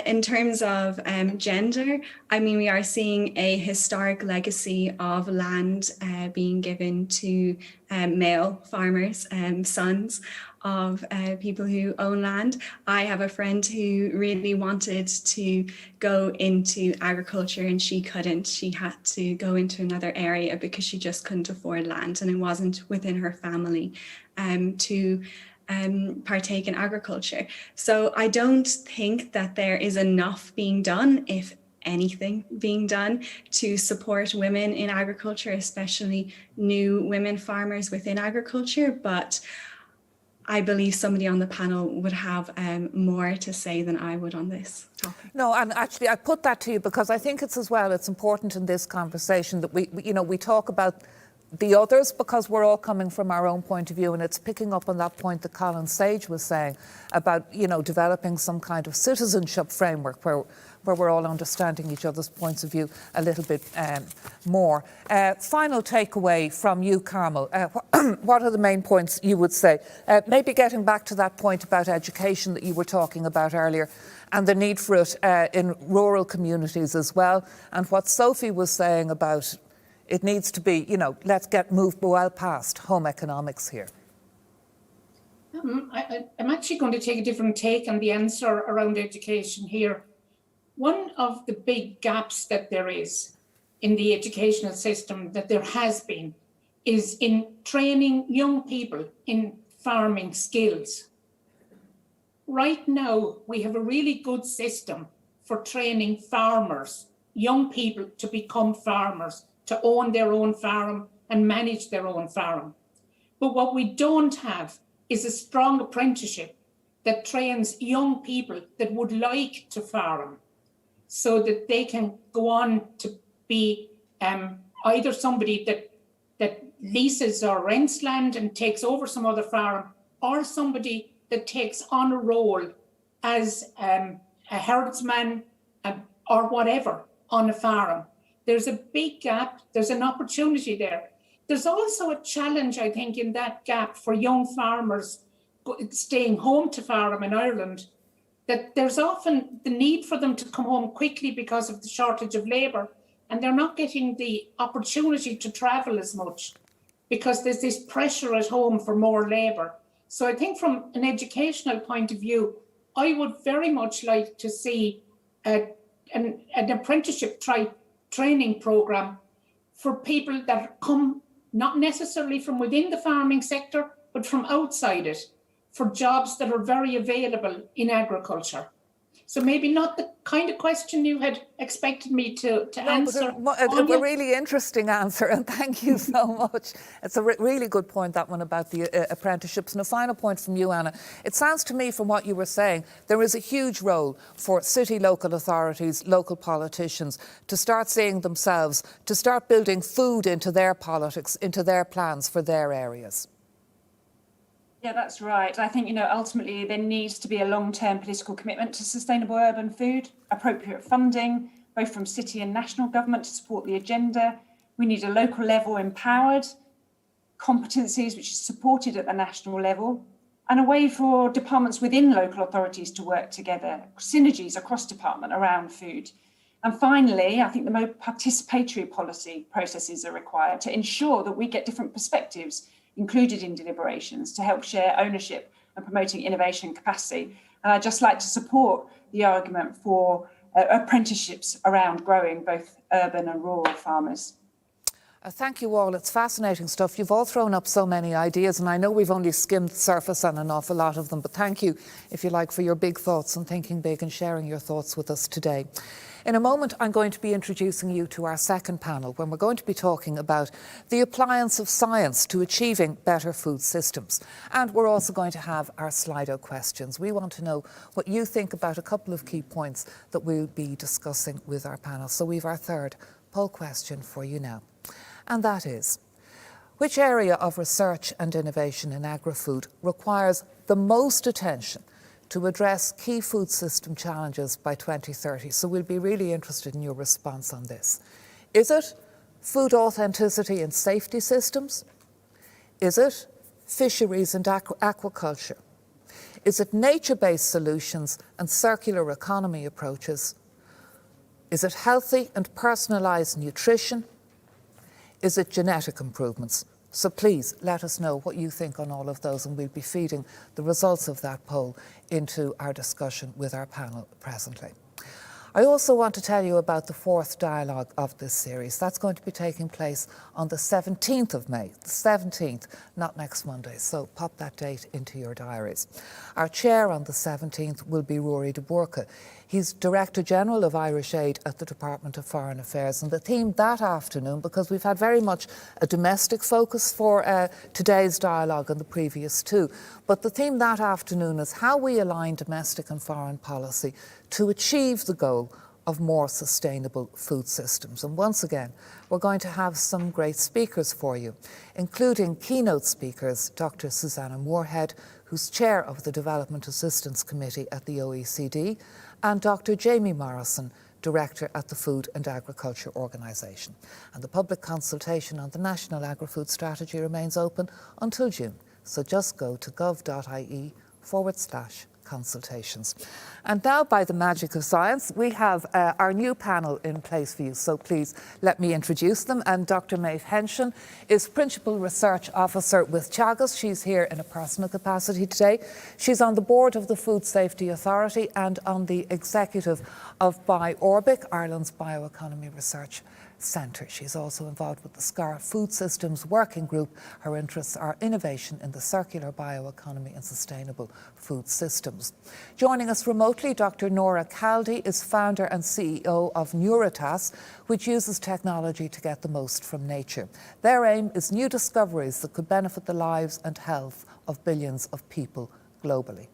In terms of gender, I mean, we are seeing a historic legacy of land being given to male farmers, sons of people who own land. I have a friend who really wanted to go into agriculture and she couldn't. She had to go into another area because she just couldn't afford land, and it wasn't within her family to partake in agriculture. So I don't think that there is enough being done, if anything being done, to support women in agriculture, especially new women farmers within agriculture. But I believe somebody on the panel would have more to say than I would on this topic. No, and actually I put that to you because I think it's important in this conversation that we talk about the others, because we're all coming from our own point of view, and it's picking up on that point that Colin Sage was saying about, developing some kind of citizenship framework where we're all understanding each other's points of view a little bit more. Final takeaway from you, Carmel. What are the main points you would say? Maybe getting back to that point about education that you were talking about earlier, and the need for it in rural communities as well, and what Sophie was saying about it needs to be, let's move well past home economics here. I'm actually going to take a different take on the answer around education here. One of the big gaps that there is in the educational system that there has been is in training young people in farming skills. Right now, we have a really good system for training farmers, young people to become farmers, to own their own farm and manage their own farm. But what we don't have is a strong apprenticeship that trains young people that would like to farm so that they can go on to be either somebody that leases or rents land and takes over some other farm, or somebody that takes on a role as a herdsman or whatever on a farm. There's a big gap. There's an opportunity there. There's also a challenge, I think, in that gap for young farmers staying home to farm in Ireland, that there's often the need for them to come home quickly because of the shortage of labour, and they're not getting the opportunity to travel as much because there's this pressure at home for more labour. So I think from an educational point of view, I would very much like to see an apprenticeship training programme for people that come not necessarily from within the farming sector, but from outside it, for jobs that are very available in agriculture. So maybe not the kind of question you had expected me to answer. A really interesting answer, and thank you so much. It's a really good point, that one about the apprenticeships. And a final point from you, Anna. It sounds to me from what you were saying, there is a huge role for city local authorities, local politicians, to start seeing themselves, to start building food into their politics, into their plans for their areas. Yeah, that's right. I think, ultimately there needs to be a long-term political commitment to sustainable urban food, appropriate funding, both from city and national government to support the agenda. We need a local level empowered, competencies which is supported at the national level, and a way for departments within local authorities to work together, synergies across department around food. And finally, I think the more participatory policy processes are required to ensure that we get different perspectives included in deliberations to help share ownership and promoting innovation capacity. And I'd just like to support the argument for apprenticeships around growing both urban and rural farmers. Thank you all. It's fascinating stuff. You've all thrown up so many ideas, and I know we've only skimmed the surface on an awful lot of them, but thank you, if you like, for your big thoughts and thinking big and sharing your thoughts with us today. In a moment, I'm going to be introducing you to our second panel, when we're going to be talking about the appliance of science to achieving better food systems. And we're also going to have our Slido questions. We want to know what you think about a couple of key points that we'll be discussing with our panel. So we've our third poll question for you now. And that is, which area of research and innovation in agri-food requires the most attention to address key food system challenges by 2030? So we'll be really interested in your response on this. Is it food authenticity and safety systems? Is it fisheries and aquaculture? Is it nature-based solutions and circular economy approaches? Is it healthy and personalised nutrition? Is it genetic improvements? So please let us know what you think on all of those, and we'll be feeding the results of that poll into our discussion with our panel presently. I also want to tell you about the fourth dialogue of this series. That's going to be taking place on the 17th of May, the 17th, not next Monday, so pop that date into your diaries. Our chair on the 17th will be Rory de Bourke. He's Director General of Irish Aid at the Department of Foreign Affairs. And the theme that afternoon, because we've had very much a domestic focus for today's dialogue and the previous two, but the theme that afternoon is how we align domestic and foreign policy to achieve the goal of more sustainable food systems. And once again, we're going to have some great speakers for you, including keynote speakers, Dr. Susanna Moorhead, who's chair of the Development Assistance Committee at the OECD, and Dr. Jamie Morrison, Director at the Food and Agriculture Organisation. And the public consultation on the National Agri-Food Strategy remains open until June. So just go to gov.ie/consultations. And now, by the magic of science, we have our new panel in place for you. So please let me introduce them. And Dr. Maeve Henshin is Principal Research Officer with Teagasc. She's here in a personal capacity today. She's on the board of the Food Safety Authority and on the executive of BioRbic, Ireland's bioeconomy research Centre. She's also involved with the SCAR Food Systems Working Group. Her interests are innovation in the circular bioeconomy and sustainable food systems. Joining us remotely, Dr Nora Caldy is founder and CEO of Neuritas, which uses technology to get the most from nature. Their aim is new discoveries that could benefit the lives and health of billions of people globally.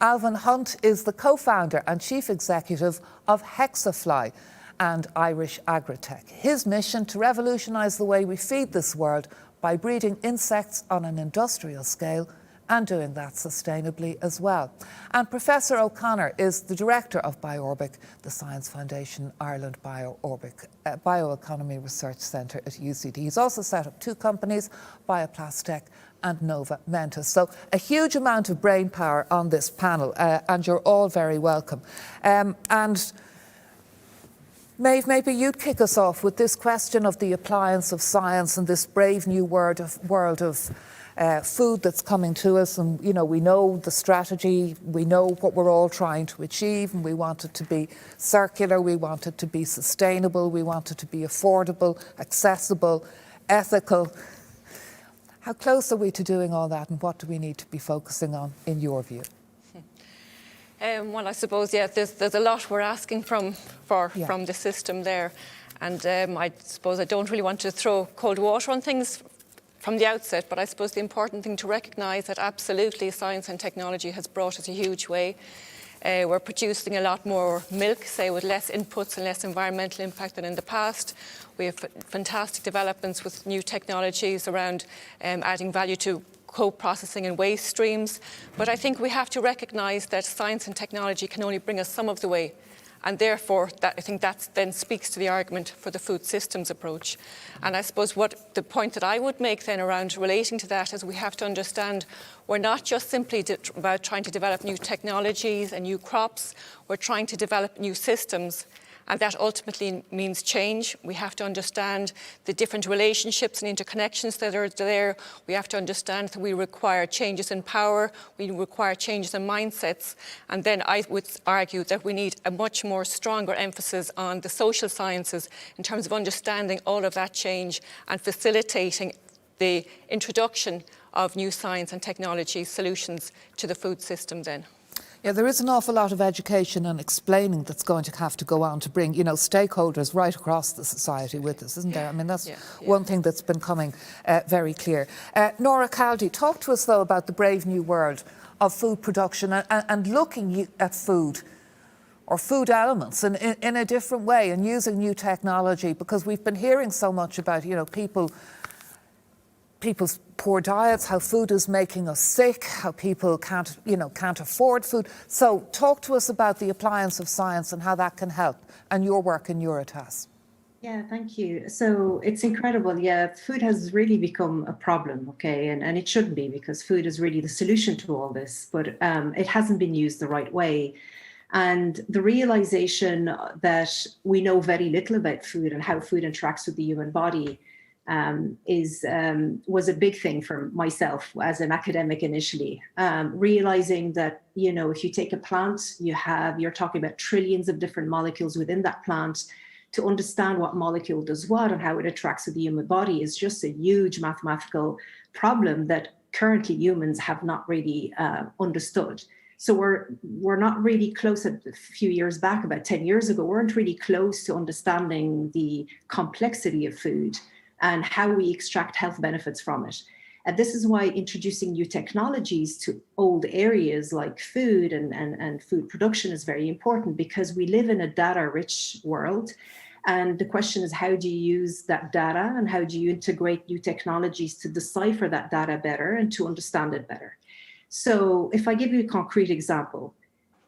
Alvin Hunt is the co-founder and chief executive of Hexafly and Irish Agritech. His mission to revolutionise the way we feed this world by breeding insects on an industrial scale and doing that sustainably as well. And Professor O'Connor is the director of BioOrbic, the Science Foundation Ireland Bioeconomy Research Centre at UCD. He's also set up two companies, Bioplastec and Nova Mentis. So a huge amount of brain power on this panel, and you're all very welcome. And Maeve, maybe you'd kick us off with this question of the appliance of science and this brave new world of food that's coming to us. And, you know, we know the strategy, we know what we're all trying to achieve, and we want it to be circular, we want it to be sustainable, we want it to be affordable, accessible, ethical. How close are we to doing all that, and what do we need to be focusing on, in your view? Well, I suppose, yeah, there's a lot we're asking from the system there. And I suppose I don't really want to throw cold water on things from the outset, but I suppose the important thing to recognise that absolutely science and technology has brought us a huge way. We're producing a lot more milk, say, with less inputs and less environmental impact than in the past. We have fantastic developments with new technologies around adding value to co-processing and waste streams. But I think we have to recognise that science and technology can only bring us some of the way. And therefore, I think that then speaks to the argument for the food systems approach. And I suppose what the point that I would make then around relating to that is we have to understand we're not just simply about trying to develop new technologies and new crops, we're trying to develop new systems. And that ultimately means change. We have to understand the different relationships and interconnections that are there. We have to understand that we require changes in power, we require changes in mindsets. And then I would argue that we need a much more stronger emphasis on the social sciences in terms of understanding all of that change and facilitating the introduction of new science and technology solutions to the food system then. Yeah, there is an awful lot of education and explaining that's going to have to go on to bring, you know, stakeholders right across the society with us, isn't there? I mean, that's one thing that's been coming very clear. Nora Caldy, talk to us, though, about the brave new world of food production and looking at food or food elements in a different way and using new technology, because we've been hearing so much about, you know, people's poor diets, how food is making us sick, how people can't afford food. So talk to us about the appliance of science and how that can help, and your work in Neuritas. Yeah, thank you. So it's incredible. Yeah, food has really become a problem, okay, and it shouldn't be, because food is really the solution to all this, but it hasn't been used the right way. And the realization that we know very little about food and how food interacts with the human body was a big thing for myself as an academic initially. Realizing that, you know, if you take a plant, you're talking about trillions of different molecules within that plant. To understand what molecule does what and how it interacts with the human body is just a huge mathematical problem that currently humans have not really understood. So we're not really close. A few years back, about 10 years ago, we weren't really close to understanding the complexity of food and how we extract health benefits from it. And this is why introducing new technologies to old areas like food and food production is very important, because we live in a data-rich world. And the question is, how do you use that data and how do you integrate new technologies to decipher that data better and to understand it better? So if I give you a concrete example,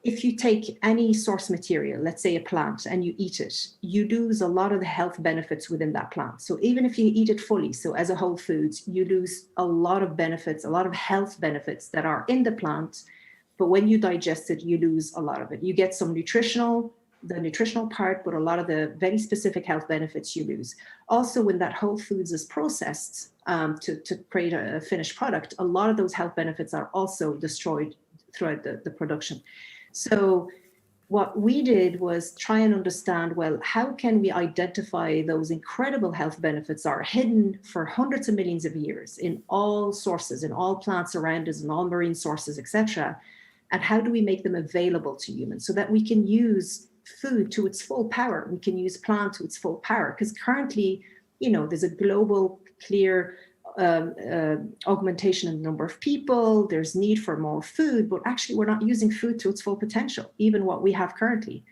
if you take any source material, let's say a plant, and you eat it, you lose a lot of the health benefits within that plant. So even if you eat it fully, so as a whole food, you lose a lot of benefits, a lot of health benefits that are in the plant. But when you digest it, you lose a lot of it. You get the nutritional part, but a lot of the very specific health benefits you lose. Also, when that whole foods is processed to create a finished product, a lot of those health benefits are also destroyed throughout the production. So what we did was try and understand, well, how can we identify those incredible health benefits are hidden for hundreds of millions of years in all sources, in all plants around us, in all marine sources, etc. And how do we make them available to humans so that we can use food to its full power? We can use plant to its full power, because currently, there's a global clear augmentation in the number of people, there's need for more food, but actually we're not using food to its full potential, even what we have currently.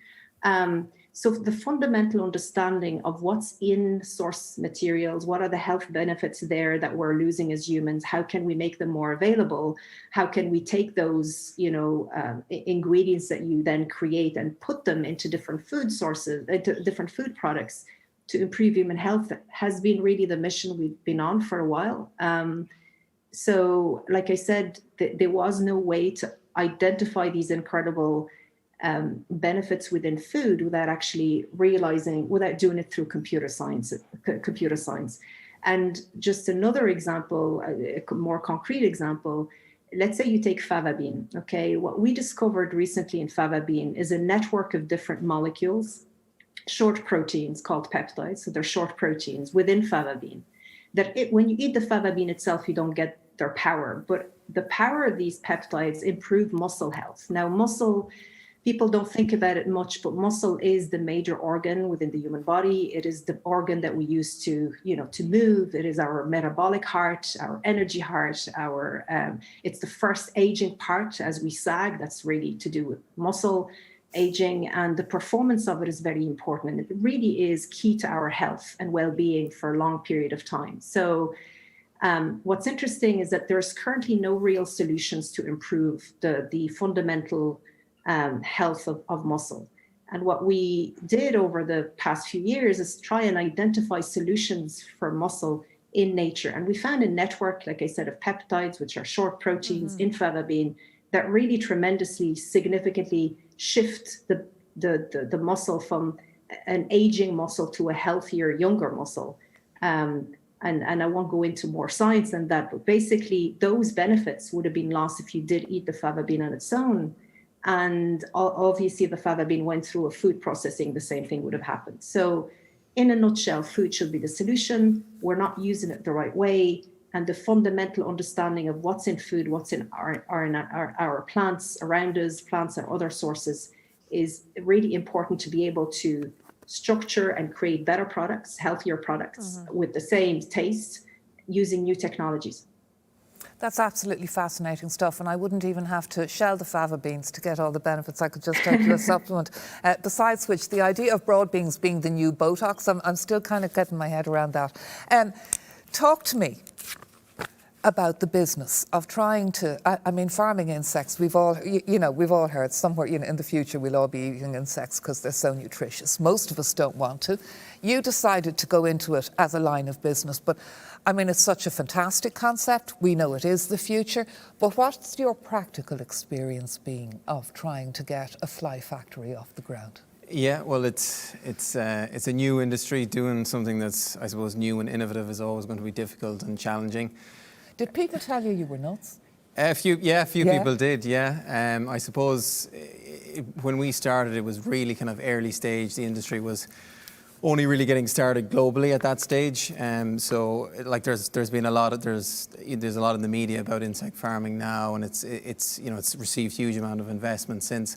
So the fundamental understanding of what's in source materials, what are the health benefits there that we're losing as humans, how can we make them more available, how can we take those ingredients that you then create and put them into different food sources, into different food products to improve human health, has been really the mission we've been on for a while. So like I said, there was no way to identify these incredible benefits within food without actually realizing, without doing it through computer science. And just another example, a more concrete example, let's say you take fava bean, okay? What we discovered recently in fava bean is a network of different molecules, short proteins called peptides. So they're short proteins within fava bean that when you eat the fava bean itself, you don't get their power, but the power of these peptides improve muscle health. Now, muscle, people don't think about it much, but muscle is the major organ within the human body. It is the organ that we use to move. It is our metabolic heart, our energy heart, it's the first aging part as we sag. That's really to do with muscle aging, and the performance of it is very important. And it really is key to our health and well-being for a long period of time. So what's interesting is that there's currently no real solutions to improve the fundamental health of muscle. And what we did over the past few years is try and identify solutions for muscle in nature. And we found a network, like I said, of peptides, which are short proteins in fava bean, that really tremendously, significantly shift the muscle from an aging muscle to a healthier, younger muscle. And I won't go into more science than that, but basically those benefits would have been lost if you did eat the fava bean on its own. And obviously the fava bean went through a food processing, the same thing would have happened. So in a nutshell, food should be the solution. We're not using it the right way. And the fundamental understanding of what's in food, what's in our plants around us, plants and other sources, is really important to be able to structure and create better products, healthier products with the same taste using new technologies. That's absolutely fascinating stuff, and I wouldn't even have to shell the fava beans to get all the benefits. I could just take you a supplement. Besides which, the idea of broad beans being the new Botox, I'm still kind of getting my head around that. Talk to me about the business of trying to, farming insects, we've all heard somewhere, in the future we'll all be eating insects because they're so nutritious. Most of us don't want to. You decided to go into it as a line of business, but it's such a fantastic concept. We know it is the future, but what's your practical experience been of trying to get a fly factory off the ground? Yeah, well, it's a new industry. Doing something that's, I suppose, new and innovative is always going to be difficult and challenging. Did people tell you were nuts? A few people did, yeah. I suppose when we started, it was really kind of early stage. The industry was only really getting started globally at that stage. So like there's been a lot of, there's a lot in the media about insect farming now, and it's received huge amount of investment since.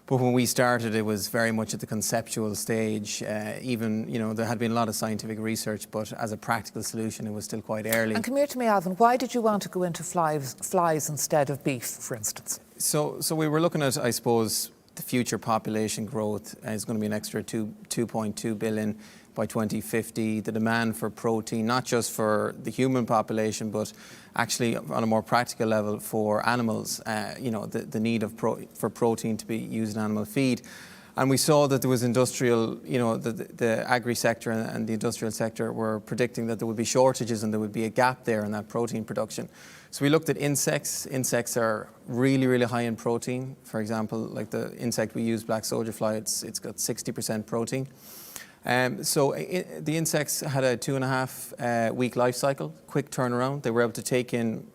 But when we started, it was very much at the conceptual stage. There had been a lot of scientific research, but as a practical solution, it was still quite early. And come here to me, Alvin, why did you want to go into flies instead of beef, for instance? So we were looking at, I suppose, the future population growth is going to be an extra 2.2 billion by 2050. The demand for protein, not just for the human population, but actually on a more practical level for animals, the need for protein to be used in animal feed. And we saw that there was industrial, the agri sector and the industrial sector were predicting that there would be shortages and there would be a gap there in that protein production. So we looked at insects. Insects are really, really high in protein. For example, like the insect we use, black soldier fly, it's got 60% protein. The insects had a 2.5 week life cycle, quick turnaround. They were able to take in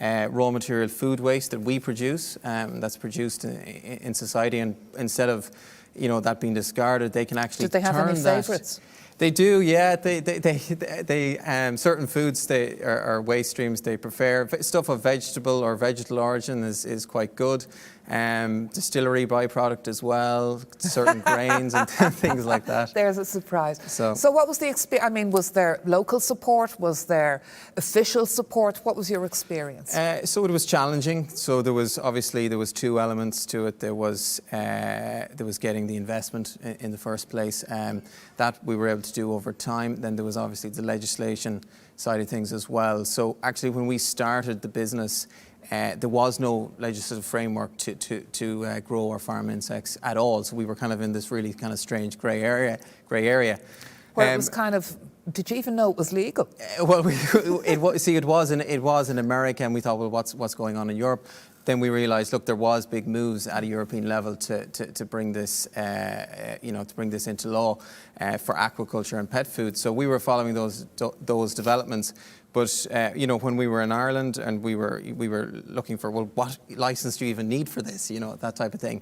raw material food waste that we produce, that's produced in society, and instead of that being discarded, they can actually Did they have any favourites? They do, yeah. They certain foods are waste streams they prefer. Stuff of vegetable or vegetal origin is quite good. Distillery byproduct as well, certain grains and things like that. There's a surprise. So what was the experience? I mean, was there local support? Was there official support? What was your experience? So it was challenging. So there was two elements to it. There was getting the investment in the first place. That we were able to do over time. Then there was obviously the legislation side of things as well. So actually, when we started the business, there was no legislative framework to grow or farm insects at all. So we were kind of in this really kind of strange grey area. Where it was kind of, did you even know it was legal? Well, it was in America, and we thought, well, what's going on in Europe? Then we realised, look, there was big moves at a European level to bring this, to bring this into law for aquaculture and pet food. So we were following those developments. But when we were in Ireland and we were looking for, well, what license do you even need for this? That type of thing.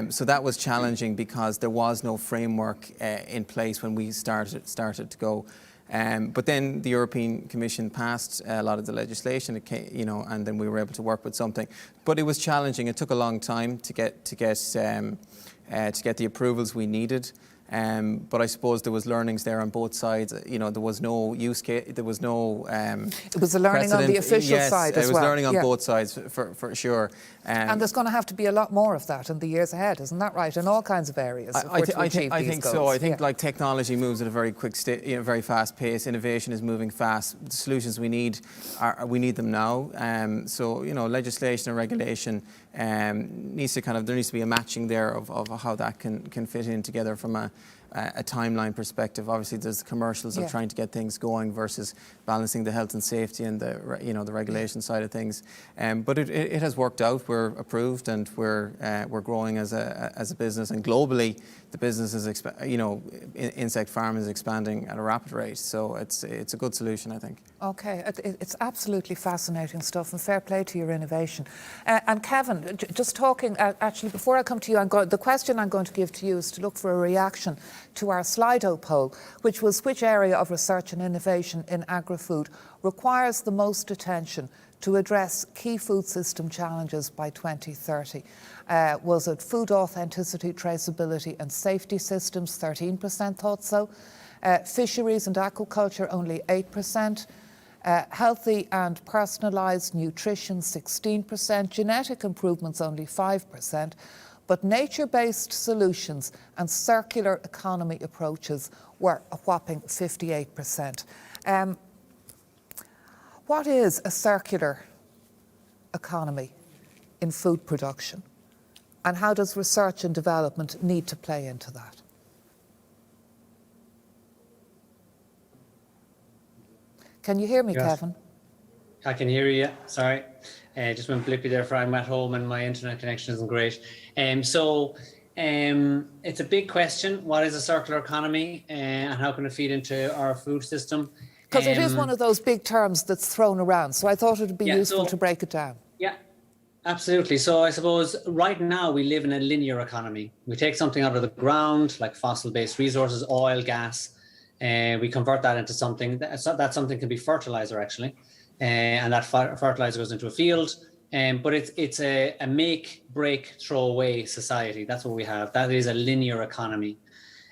So that was challenging because there was no framework in place when we started to go. But then the European Commission passed a lot of the legislation, and then we were able to work with something. But it was challenging. It took a long time to get the approvals we needed. But I suppose there was learnings there on both sides. There was no use case. There was no. It was a learning precedent. on the official side as well. It was learning on both sides for sure. And there's going to have to be a lot more of that in the years ahead, isn't that right? In all kinds of areas. I think so. I think like technology moves at a very quick, very fast pace. Innovation is moving fast. The solutions we need we need them now. So legislation and regulation there needs to be a matching there of how that can fit in together from a timeline perspective. Obviously, there's commercials of trying to get things going versus balancing the health and safety and the regulation side of things. But it has worked out. We're approved and we're growing as a business, and globally the business is insect farm is expanding at a rapid rate. So it's a good solution, I think. Okay, it's absolutely fascinating stuff, and fair play to your innovation. And Kevin, just talking actually before I come to you, the question I'm going to give to you is to look for a reaction to our Slido poll, which was which area of research and innovation in agri-food requires the most attention to address key food system challenges by 2030. Was it food authenticity, traceability and safety systems? 13% thought so. Fisheries and aquaculture, only 8%. Healthy and personalised nutrition, 16%. Genetic improvements, only 5%. But nature-based solutions and circular economy approaches were a whopping 58%. What is a circular economy in food production? And how does research and development need to play into that? Can you hear me, Yes. Kevin? I can hear you. Sorry. Just went blippy there for I'm at home and my internet connection isn't great. It's a big question. What is a circular economy and how can it feed into our food system? Because it is one of those big terms that's thrown around. So I thought it would be useful to break it down. Yeah, absolutely. So I suppose right now we live in a linear economy. We take something out of the ground, like fossil-based resources, oil, gas, we convert that into something. That something can be fertilizer, actually. And that fertilizer goes into a field. But it's a make, break, throw away society. That's what we have. That is a linear economy.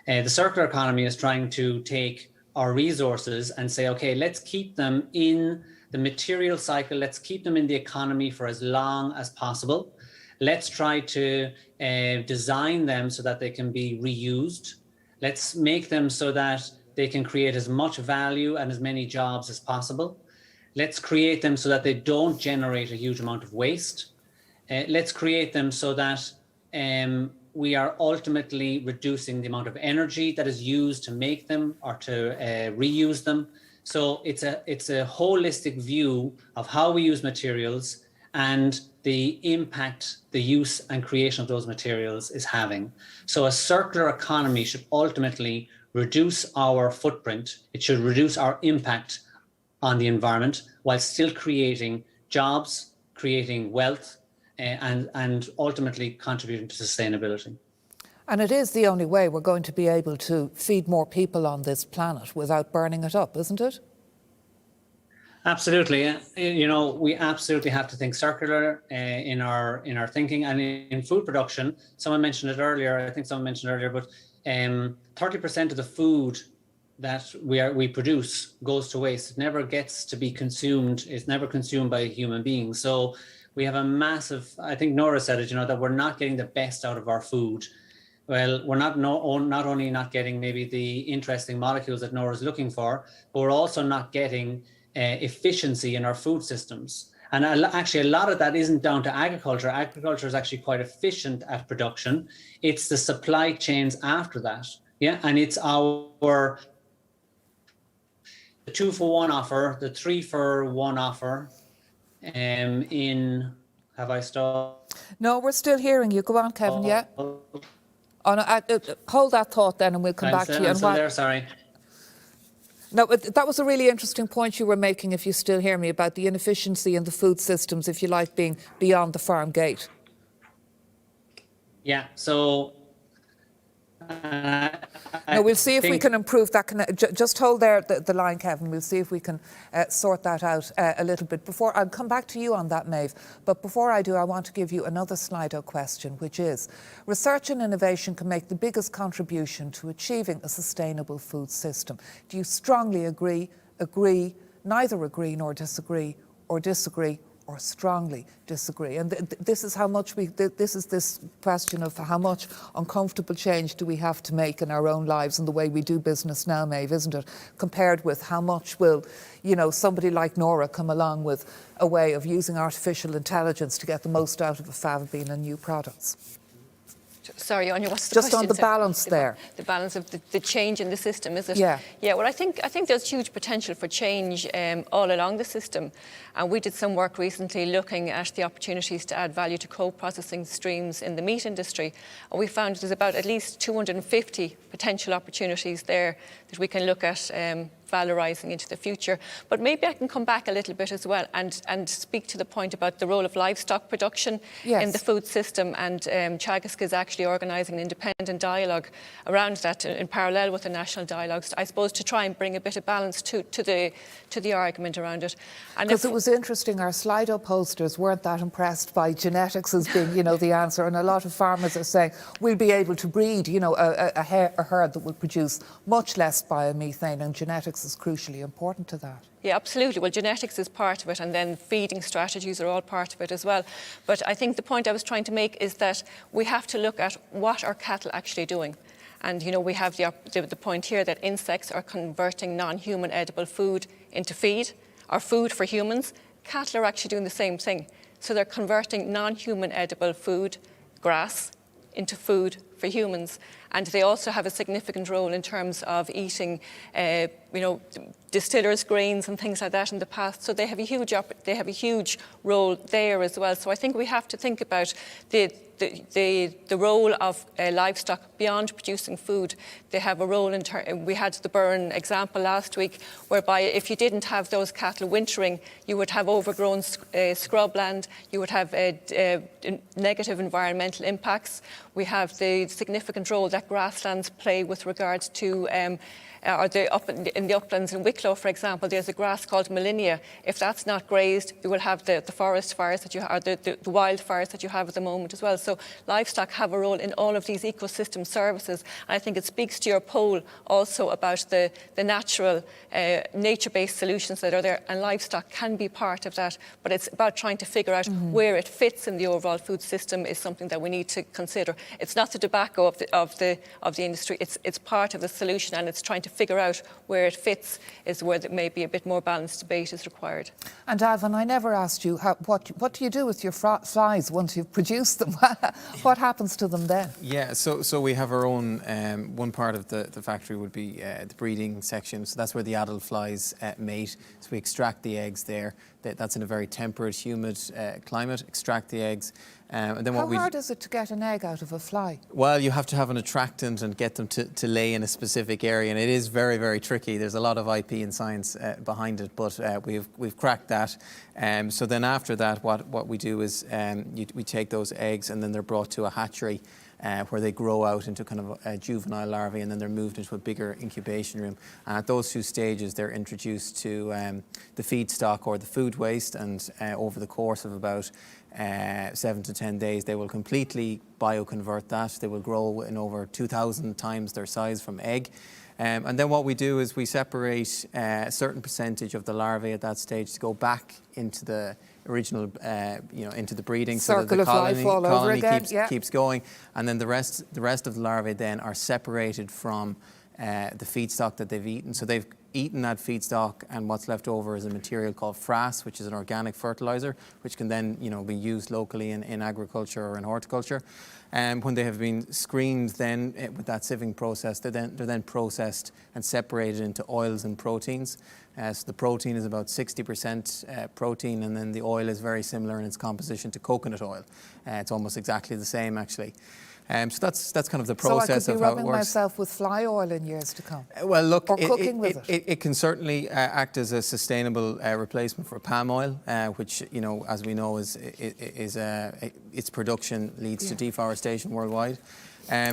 The circular economy is trying to take our resources and say, okay, let's keep them in the material cycle. Let's keep them in the economy for as long as possible. Let's try to design them so that they can be reused. Let's make them so that they can create as much value and as many jobs as possible. Let's create them so that they don't generate a huge amount of waste. Let's create them so that we are ultimately reducing the amount of energy that is used to make them or to reuse them. So it's a holistic view of how we use materials and the impact the use and creation of those materials is having. So a circular economy should ultimately reduce our footprint. It should reduce our impact on the environment while still creating jobs, creating wealth, and ultimately contributing to sustainability. And it is the only way we're going to be able to feed more people on this planet without burning it up, isn't it? Absolutely. You know, we absolutely have to think circular in our thinking, and in food production. Someone mentioned it earlier. I think someone mentioned it earlier, but 30% of the food that we produce goes to waste. It never gets to be consumed. It's never consumed by a human being. So we have a massive, I think Nora said it, you know, that we're not getting the best out of our food. Well, we're not only not getting maybe the interesting molecules that Nora's looking for, but we're also not getting efficiency in our food systems. And actually, a lot of that isn't down to agriculture. Agriculture is actually quite efficient at production. It's the supply chains after that. Yeah, and it's our 2-for-1 offer, the 3-for-1 offer. Have I stopped? No, we're still hearing you. Go on, Kevin. Yeah. Oh, no, hold that thought then, and we'll come back to you. I'm still there. Sorry. No, that was a really interesting point you were making, if you still hear me, about the inefficiency in the food systems, if you like, being beyond the farm gate. Yeah, so... no, we'll see if we can improve that. Just hold there the line, Kevin. We'll see if we can sort that out a little bit. Before I'll come back to you on that, Maeve. But before I do, I want to give you another Slido question, which is: research and innovation can make the biggest contribution to achieving a sustainable food system. Do you strongly agree, neither agree nor disagree, or disagree, or strongly disagree? And this is how much this is this question of how much uncomfortable change do we have to make in our own lives and the way we do business now, Maeve, isn't it? Compared with how much will, you know, somebody like Nora come along with a way of using artificial intelligence to get the most out of a fava bean and new products. Sorry, Anya, what's the just question? On the balance there. The balance of the change in the system, is it? Yeah. Yeah, well, I think there's huge potential for change all along the system. And we did some work recently looking at the opportunities to add value to co-processing streams in the meat industry. And we found there's about at least 250 potential opportunities there that we can look at valorising into the future. But maybe I can come back a little bit as well and speak to the point about the role of livestock production in the food system. And Teagasc is actually organising an independent dialogue around that in parallel with the national dialogues, I suppose, to try and bring a bit of balance to the argument around it. Because it was interesting, our Slido posters weren't that impressed by genetics as being, you know, the answer. And a lot of farmers are saying we'll be able to breed, you know, a herd that will produce much less biomethane, and genetics is crucially important to that. Yeah, absolutely. Well, genetics is part of it, and then feeding strategies are all part of it as well. But I think the point I was trying to make is that we have to look at what are cattle actually doing. And, you know, we have the point here that insects are converting non-human edible food into feed, or food for humans. Cattle are actually doing the same thing. So they're converting non-human edible food, grass, into food for humans. And they also have a significant role in terms of eating, you know, distillers' grains and things like that in the past. So they have a huge role there as well. So I think we have to think about the role of livestock beyond producing food. They have a role in we had the Burren example last week, whereby if you didn't have those cattle wintering, you would have overgrown scrubland, you would have negative environmental impacts. We have the significant role that grasslands play with regards to in the uplands in Wicklow, for example, there's a grass called Molinia. If that's not grazed, you will have the forest fires that you have, the wildfires that you have at the moment as well. So livestock have a role in all of these ecosystem services. And I think it speaks to your poll also about the natural, nature-based solutions that are there, and livestock can be part of that. But it's about trying to figure out where it fits in the overall food system is something that we need to consider. It's not the tobacco of the industry. It's part of the solution, and it's trying to figure out where it fits is where there may be a bit more balanced debate is required. And Alvin, I never asked you, what do you do with your flies once you've produced them? What happens to them then? Yeah, so we have our own, one part of the factory would be the breeding section. So that's where the adult flies mate. So we extract the eggs there. That's in a very temperate, humid climate, extract the eggs. And then How hard is it to get an egg out of a fly? Well, you have to have an attractant and get them to lay in a specific area, and it is very, very tricky. There's a lot of IP and science behind it, but we've cracked that. So then after that, what we do is we take those eggs and then they're brought to a hatchery where they grow out into kind of a juvenile larvae, and then they're moved into a bigger incubation room. And at those 2 stages, they're introduced to the feedstock or the food waste, and over the course of about 7 to 10 days, they will completely bioconvert that. They will grow in over 2,000 times their size from egg. And then what we do is we separate a certain percentage of the larvae at that stage to go back into the original, into the breeding, Circle so that the of life all over again. keeps going. And then the rest of the larvae then are separated from the feedstock that they've eaten. So they've eaten that feedstock, and what's left over is a material called frass, which is an organic fertilizer, which can then be used locally in agriculture or in horticulture. And when they have been screened then with that sieving process, they're then processed and separated into oils and proteins. So the protein is about 60% protein, and then the oil is very similar in its composition to coconut oil. It's almost exactly the same, actually. So that's kind of the process of how it works. So I could be rubbing myself with fly oil in years to come. Well, look, or cooking with it. It can certainly act as a sustainable replacement for palm oil, which as we know is its production leads to deforestation worldwide.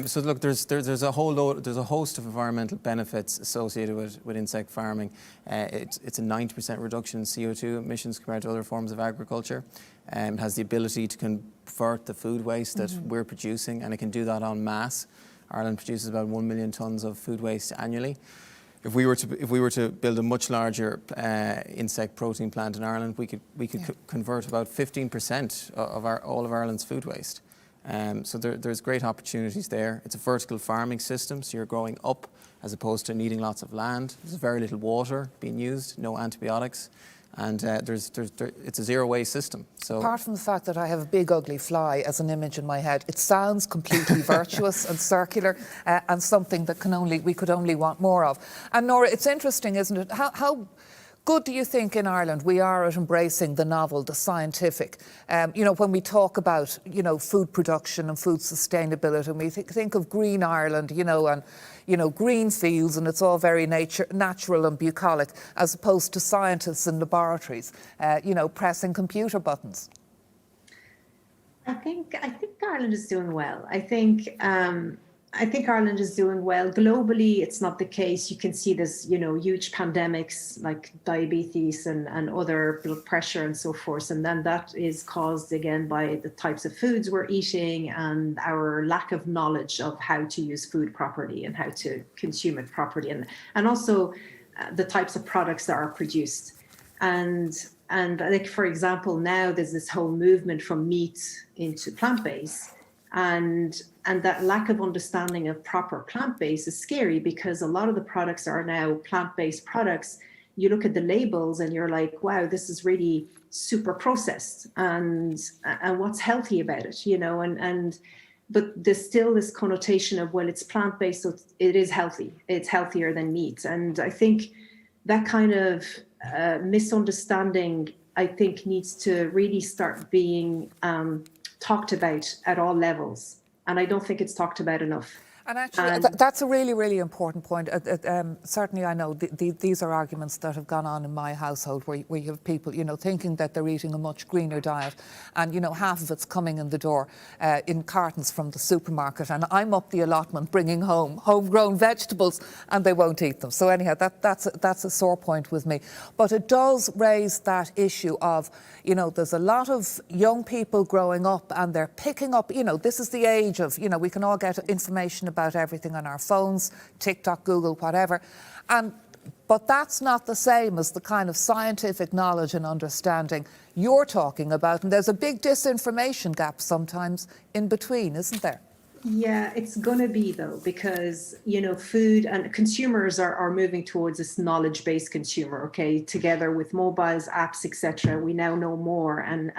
So look, there's a host of environmental benefits associated with insect farming. It's a 90% reduction in CO2 emissions compared to other forms of agriculture. It has the ability to convert the food waste that we're producing, and it can do that en masse. Ireland produces about 1 million tonnes of food waste annually. If we were to build a much larger insect protein plant in Ireland, we could convert about 15% of all of Ireland's food waste. So there's great opportunities there. It's a vertical farming system, so you're growing up as opposed to needing lots of land. There's very little water being used, no antibiotics, and it's a zero-waste system. So apart from the fact that I have a big ugly fly as an image in my head, it sounds completely virtuous and circular, and something that we could only want more of. And Nora, it's interesting, isn't it? How good do you think in Ireland we are at embracing the novel, the scientific? When we talk about, food production and food sustainability, and we think of green Ireland, and, green fields, and it's all very natural and bucolic, as opposed to scientists in laboratories, pressing computer buttons. I think Ireland is doing well. I think Ireland is doing well. Globally, it's not the case. You can see there's, huge pandemics like diabetes and other blood pressure and so forth. And then that is caused again by the types of foods we're eating and our lack of knowledge of how to use food properly and how to consume it properly. And also the types of products that are produced. And like, for example, now there's this whole movement from meat into plant-based. And that lack of understanding of proper plant-based is scary, because a lot of the products are now plant-based products. You look at the labels and you're like, wow, this is really super processed, and what's healthy about it, but there's still this connotation of, well, it's plant-based, so it is healthy. It's healthier than meat. And I think that kind of misunderstanding, needs to really start being talked about at all levels, and I don't think it's talked about enough. And actually, that's a really, really important point. Certainly, I know these are arguments that have gone on in my household, where you have people, thinking that they're eating a much greener diet, and half of it's coming in the door in cartons from the supermarket, and I'm up the allotment bringing home homegrown vegetables, and they won't eat them. So anyhow, that's a sore point with me. But it does raise that issue of, there's a lot of young people growing up, and they're picking up. This is the age of, we can all get information about everything on our phones, TikTok, Google, whatever. But that's not the same as the kind of scientific knowledge and understanding you're talking about. And there's a big disinformation gap sometimes in between, isn't there? Yeah, it's going to be, though, because, food and consumers are moving towards this knowledge-based consumer, okay, together with mobiles, apps, etc. We now know more, and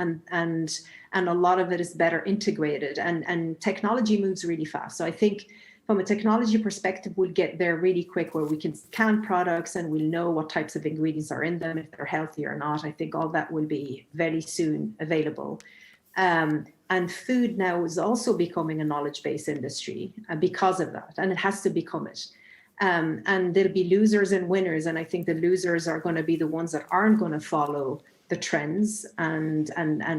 a lot of it is better integrated, and technology moves really fast. So I think from a technology perspective, we'll get there really quick, where we can scan products and we'll know what types of ingredients are in them, if they're healthy or not. I think all that will be very soon available. And food now is also becoming a knowledge-based industry because of that, and it has to become it. And there'll be losers and winners, and I think the losers are going to be the ones that aren't going to follow the trends and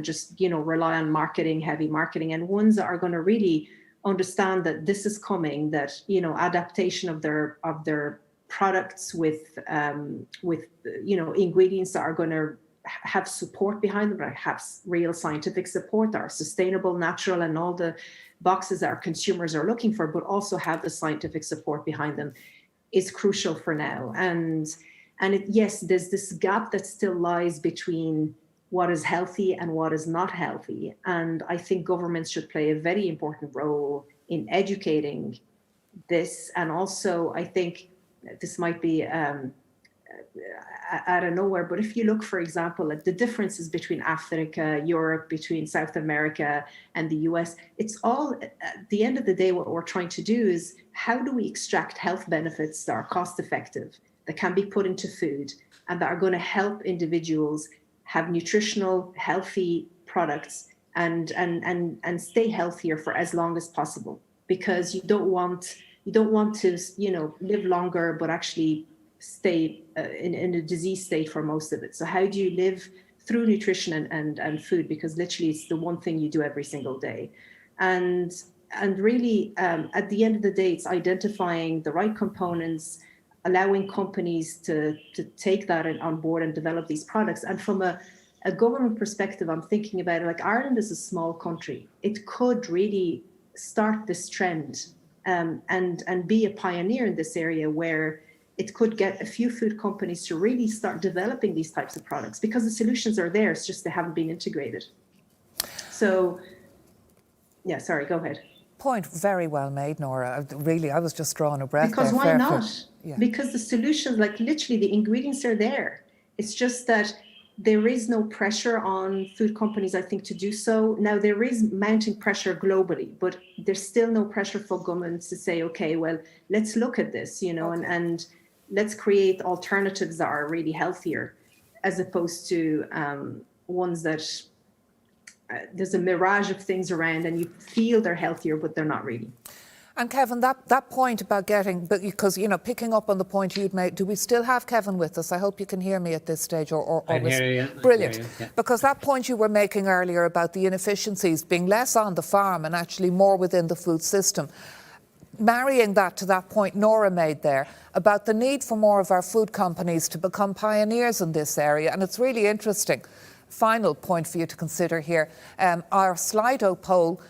just, you know, rely on marketing, heavy marketing, and ones that are going to really understand that this is coming, that, you know, adaptation of their products with you know, ingredients that are going to have support behind them, that have real scientific support, that are sustainable, natural, and all the boxes that our consumers are looking for, but also have the scientific support behind them, is crucial for now. And yes, there's this gap that still lies between what is healthy and what is not healthy. And I think governments should play a very important role in educating this. And also, I think this might be out of nowhere, but if you look, for example, at the differences between Africa, Europe, between South America and the US, it's all, at the end of the day, what we're trying to do is, how do we extract health benefits that are cost effective, that can be put into food, and that are going to help individuals have nutritional, healthy products and stay healthier for as long as possible, because you don't want to, you know, live longer but actually stay in a disease state for most of it. So how do you live through nutrition and food? Because literally it's the one thing you do every single day. And really, at the end of the day, it's identifying the right components, allowing companies to take that on board and develop these products. And from a government perspective, I'm thinking about it, like, Ireland is a small country. It could really start this trend and be a pioneer in this area, where it could get a few food companies to really start developing these types of products, because the solutions are there. It's just they haven't been integrated. So, yeah, sorry, go ahead. Point very well made, Nora. Really, I was just drawing a breath. Because there. why not? Yeah. Because the solutions, like, literally the ingredients are there. It's just that there is no pressure on food companies, I think, to do so. Now, there is mounting pressure globally, but there's still no pressure for governments to say, okay, well, let's look at this, you know, and let's create alternatives that are really healthier, as opposed to ones that there's a mirage of things around and you feel they're healthier, but they're not really. And Kevin, that point about getting, because, you know, picking up on the point you'd made, do we still have Kevin with us? I hope you can hear me at this stage. I can hear you. Brilliant. Hear you, yeah. Because that point you were making earlier about the inefficiencies being less on the farm and actually more within the food system, marrying that to that point Nora made there about the need for more of our food companies to become pioneers in this area. And it's really interesting. Final point for you to consider here. Our Slido poll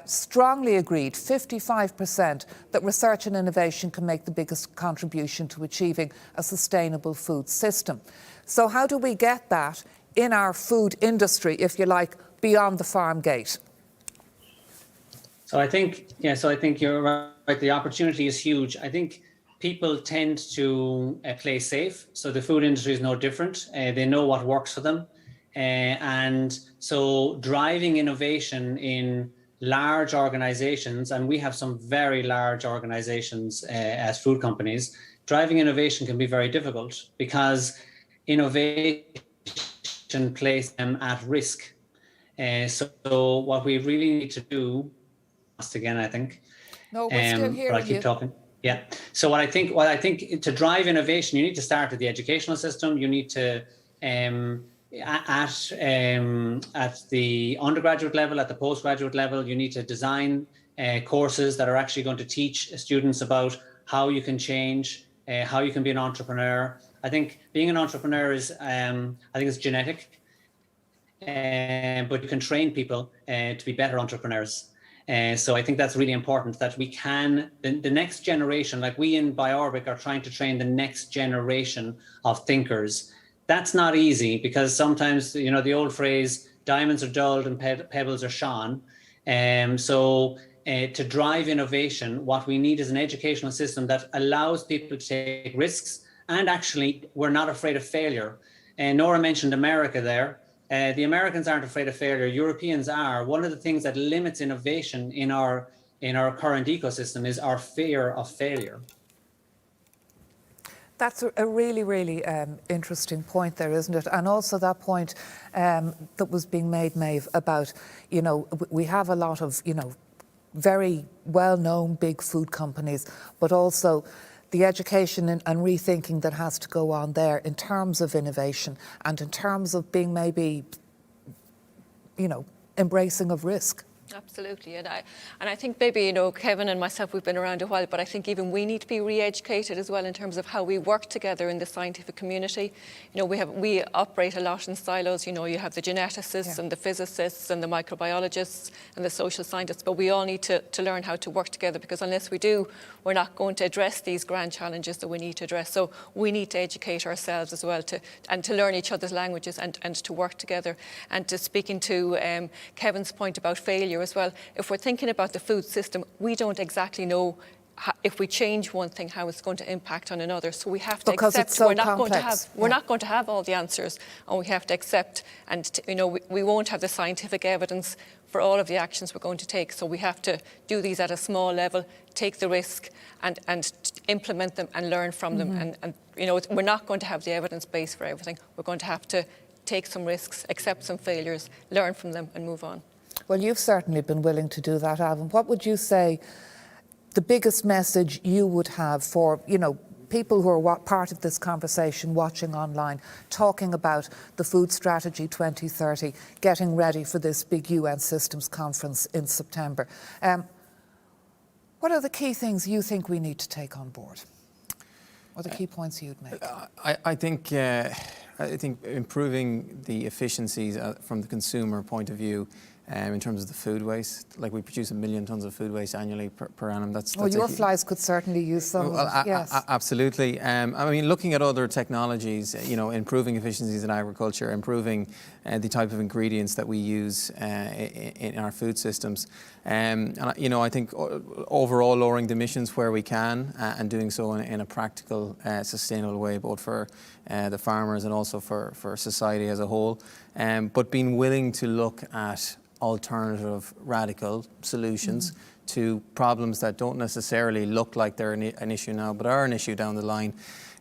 strongly agreed, 55%, that research and innovation can make the biggest contribution to achieving a sustainable food system. So how do we get that in our food industry, if you like, beyond the farm gate? So I think you're right. The opportunity is huge. I think people tend to play safe. So the food industry is no different. They know what works for them. And so driving innovation in large organizations, and we have some very large organizations as food companies, driving innovation can be very difficult, because innovation places them at risk. So what we really need to do, again, I think. No, we're still hearing but I keep talking. Yeah. So what I think to drive innovation, you need to start at the educational system. You need to at the undergraduate level, at the postgraduate level, you need to design courses that are actually going to teach students about how you can change, how you can be an entrepreneur. I think being an entrepreneur is, I think it's genetic, but you can train people to be better entrepreneurs. So I think that's really important, that we can, the next generation, like we in Bioorbic are trying to train the next generation of thinkers. That's not easy, because sometimes, you know, the old phrase, diamonds are dulled and pebbles are shone. So to drive innovation, what we need is an educational system that allows people to take risks, and actually we're not afraid of failure. Nora mentioned America there. The Americans aren't afraid of failure. Europeans are. One of the things that limits innovation in our current ecosystem is our fear of failure. That's a really, really interesting point there, isn't it? And also that point that was being made, Maeve, about, you know, we have a lot of, you know, very well-known big food companies, but also the education and rethinking that has to go on there in terms of innovation and in terms of being maybe, you know, embracing of risk. Absolutely, and I think maybe, you know, Kevin and myself, we've been around a while, but I think even we need to be re-educated as well in terms of how we work together in the scientific community. You know, we operate a lot in silos. You know, you have the geneticists and the physicists and the microbiologists and the social scientists, but we all need to learn how to work together, because unless we do, we're not going to address these grand challenges that we need to address. So we need to educate ourselves as well and to learn each other's languages and to work together. And to speaking to Kevin's point about failure as well, if we're thinking about the food system, we don't exactly know if we change one thing, how it's going to impact on another. So we have to because accept it's so we're not complex. going to have all the answers, and we have to accept, and you know, we won't have the scientific evidence for all of the actions we're going to take. So we have to do these at a small level, take the risk and implement them and learn from them. And you know, we're not going to have the evidence base for everything. We're going to have to take some risks, accept some failures, learn from them and move on. Well, you've certainly been willing to do that, Alvin. What would you say the biggest message you would have for, you know, people who are part of this conversation, watching online, talking about the Food Strategy 2030, getting ready for this big UN Systems Conference in September? What are the key things you think we need to take on board? What are the key points you'd make? I think improving the efficiencies from the consumer point of view, in terms of the food waste. Like, we produce 1 million tonnes of food waste annually per annum. That's your flies could certainly use some of it, yes. Absolutely. I mean, looking at other technologies, you know, improving efficiencies in agriculture, improving the type of ingredients that we use in our food systems. And, you know, I think overall lowering the emissions where we can and doing so in a practical, sustainable way, both for the farmers and also for society as a whole. But being willing to look at alternative radical solutions to problems that don't necessarily look like they're an issue now, but are an issue down the line,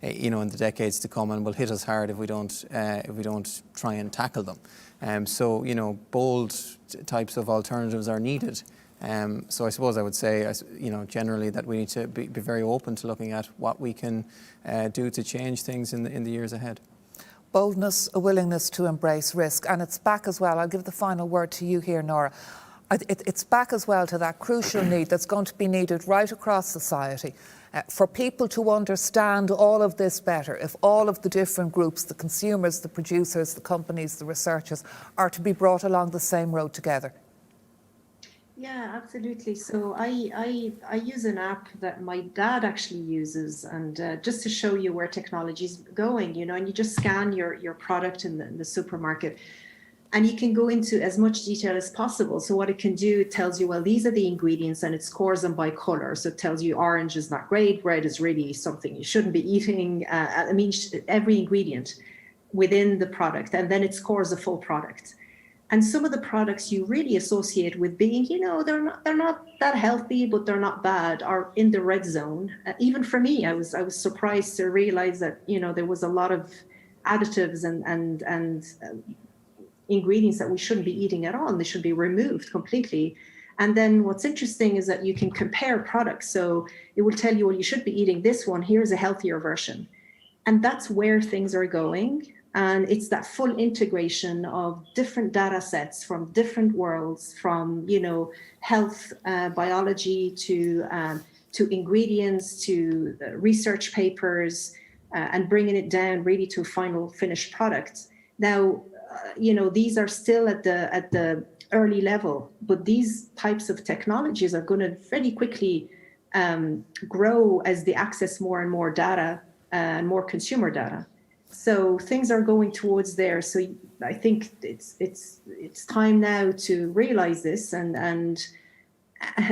you know, in the decades to come, and will hit us hard if we don't try and tackle them. So, you know, bold types of alternatives are needed. So I suppose I would say, you know, generally that we need to be very open to looking at what we can do to change things in the years ahead. Boldness, a willingness to embrace risk. And it's back as well, I'll give the final word to you here, Nora. It's back as well to that crucial need that's going to be needed right across society for people to understand all of this better. If all of the different groups, the consumers, the producers, the companies, the researchers, are to be brought along the same road together. Yeah, absolutely. So I use an app that my dad actually uses, and just to show you where technology is going, you know, and you just scan your product in the supermarket, and you can go into as much detail as possible. So what it can do, it tells you, well, these are the ingredients, and it scores them by color. So it tells you orange is not great, red is really something you shouldn't be eating. I mean, every ingredient within the product, and then it scores a full product. And some of the products you really associate with being, you know, they're not that healthy, but they're not bad, are in the red zone. Even for me, I was surprised to realize that, you know, there was a lot of additives and ingredients that we shouldn't be eating at all, and they should be removed completely. And then what's interesting is that you can compare products. So it will tell you, well, you should be eating this one. Here's a healthier version. And that's where things are going. And it's that full integration of different data sets from different worlds, from, you know, health, biology to ingredients, to research papers, and bringing it down really to a final finished product. Now, you know, these are still at the early level, but these types of technologies are going to very quickly grow as they access more and more data and more consumer data. So things are going towards there. So I think it's time now to realize this and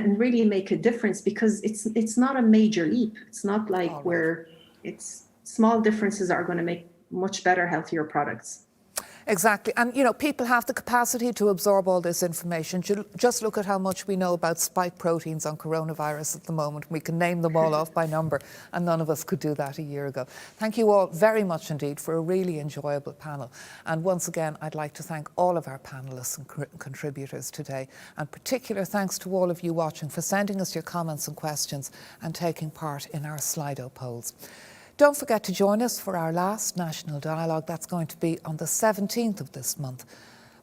really make a difference, because it's not a major leap. It's not like where it's small differences are going to make much better, healthier products. Exactly. And, you know, people have the capacity to absorb all this information. Just look at how much we know about spike proteins on coronavirus at the moment. We can name them all off by number, and none of us could do that a year ago. Thank you all very much indeed for a really enjoyable panel. And once again, I'd like to thank all of our panellists and contributors today. And particular thanks to all of you watching for sending us your comments and questions and taking part in our Slido polls. Don't forget to join us for our last National Dialogue. That's going to be on the 17th of this month.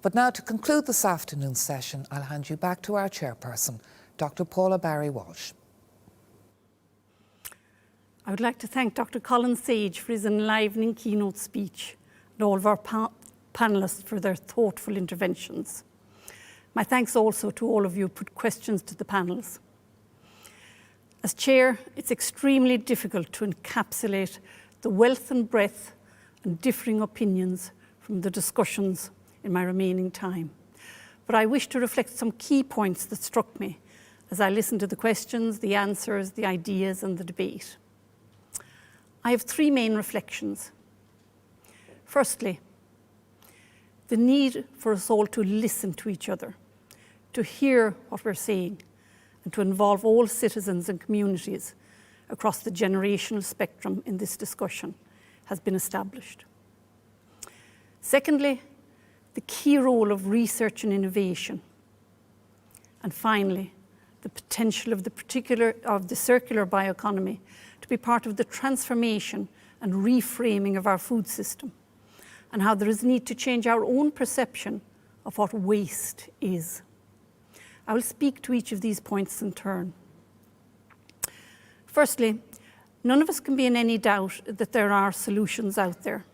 But now, to conclude this afternoon's session, I'll hand you back to our chairperson, Dr Paula Barry Walsh. I would like to thank Dr Colin Sage for his enlivening keynote speech and all of our panellists for their thoughtful interventions. My thanks also to all of you who put questions to the panels. As chair, it's extremely difficult to encapsulate the wealth and breadth and differing opinions from the discussions in my remaining time. But I wish to reflect some key points that struck me as I listened to the questions, the answers, the ideas, and the debate. I have three main reflections. Firstly, the need for us all to listen to each other, to hear what we're saying, and to involve all citizens and communities across the generational spectrum in this discussion has been established. Secondly, the key role of research and innovation. And finally, the potential of the circular bioeconomy to be part of the transformation and reframing of our food system, and how there is need to change our own perception of what waste is. I will speak to each of these points in turn. Firstly, none of us can be in any doubt that there are solutions out there.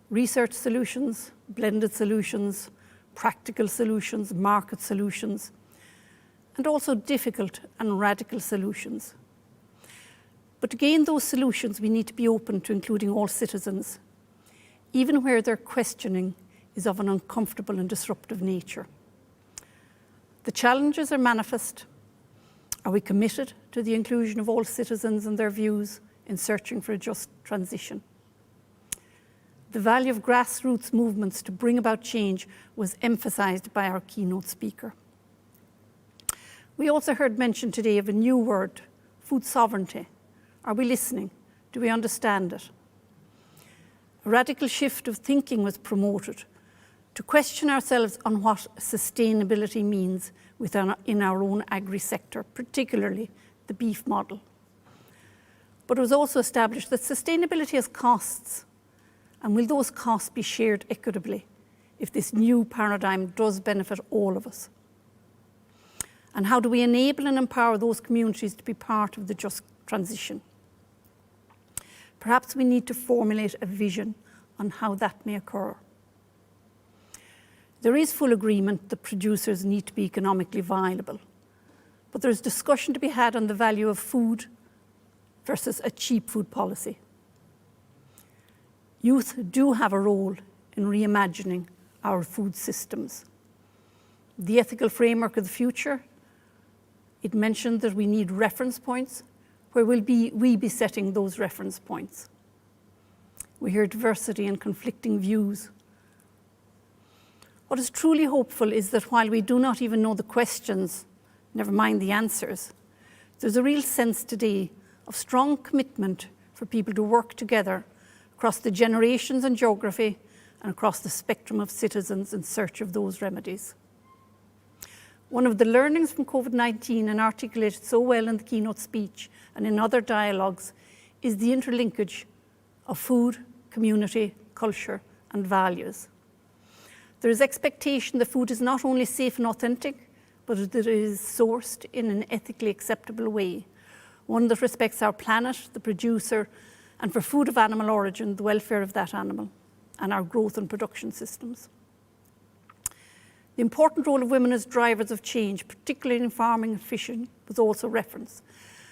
Research solutions, blended solutions, practical solutions, market solutions, and also difficult and radical solutions. But to gain those solutions, we need to be open to including all citizens, even where their questioning is of an uncomfortable and disruptive nature. The challenges are manifest. Are we committed to the inclusion of all citizens and their views in searching for a just transition? The value of grassroots movements to bring about change was emphasised by our keynote speaker. We also heard mention today of a new word, food sovereignty. Are we listening? Do we understand it? A radical shift of thinking was promoted to question ourselves on what sustainability means in our own agri-sector, particularly the beef model. But it was also established that sustainability has costs, and will those costs be shared equitably if this new paradigm does benefit all of us? And how do we enable and empower those communities to be part of the just transition? Perhaps we need to formulate a vision on how that may occur. There is full agreement that producers need to be economically viable, but there is discussion to be had on the value of food versus a cheap food policy. Youth do have a role in reimagining our food systems. The ethical framework of the future, it mentioned that we need reference points. Where will we be setting those reference points? We hear diversity and conflicting views. What is truly hopeful is that while we do not even know the questions, never mind the answers, there's a real sense today of strong commitment for people to work together across the generations and geography and across the spectrum of citizens in search of those remedies. One of the learnings from COVID-19, and articulated so well in the keynote speech and in other dialogues, is the interlinkage of food, community, culture, and values. There is expectation that food is not only safe and authentic, but that it is sourced in an ethically acceptable way, one that respects our planet, the producer, and for food of animal origin, the welfare of that animal, and our growth and production systems. The important role of women as drivers of change, particularly in farming and fishing, was also referenced.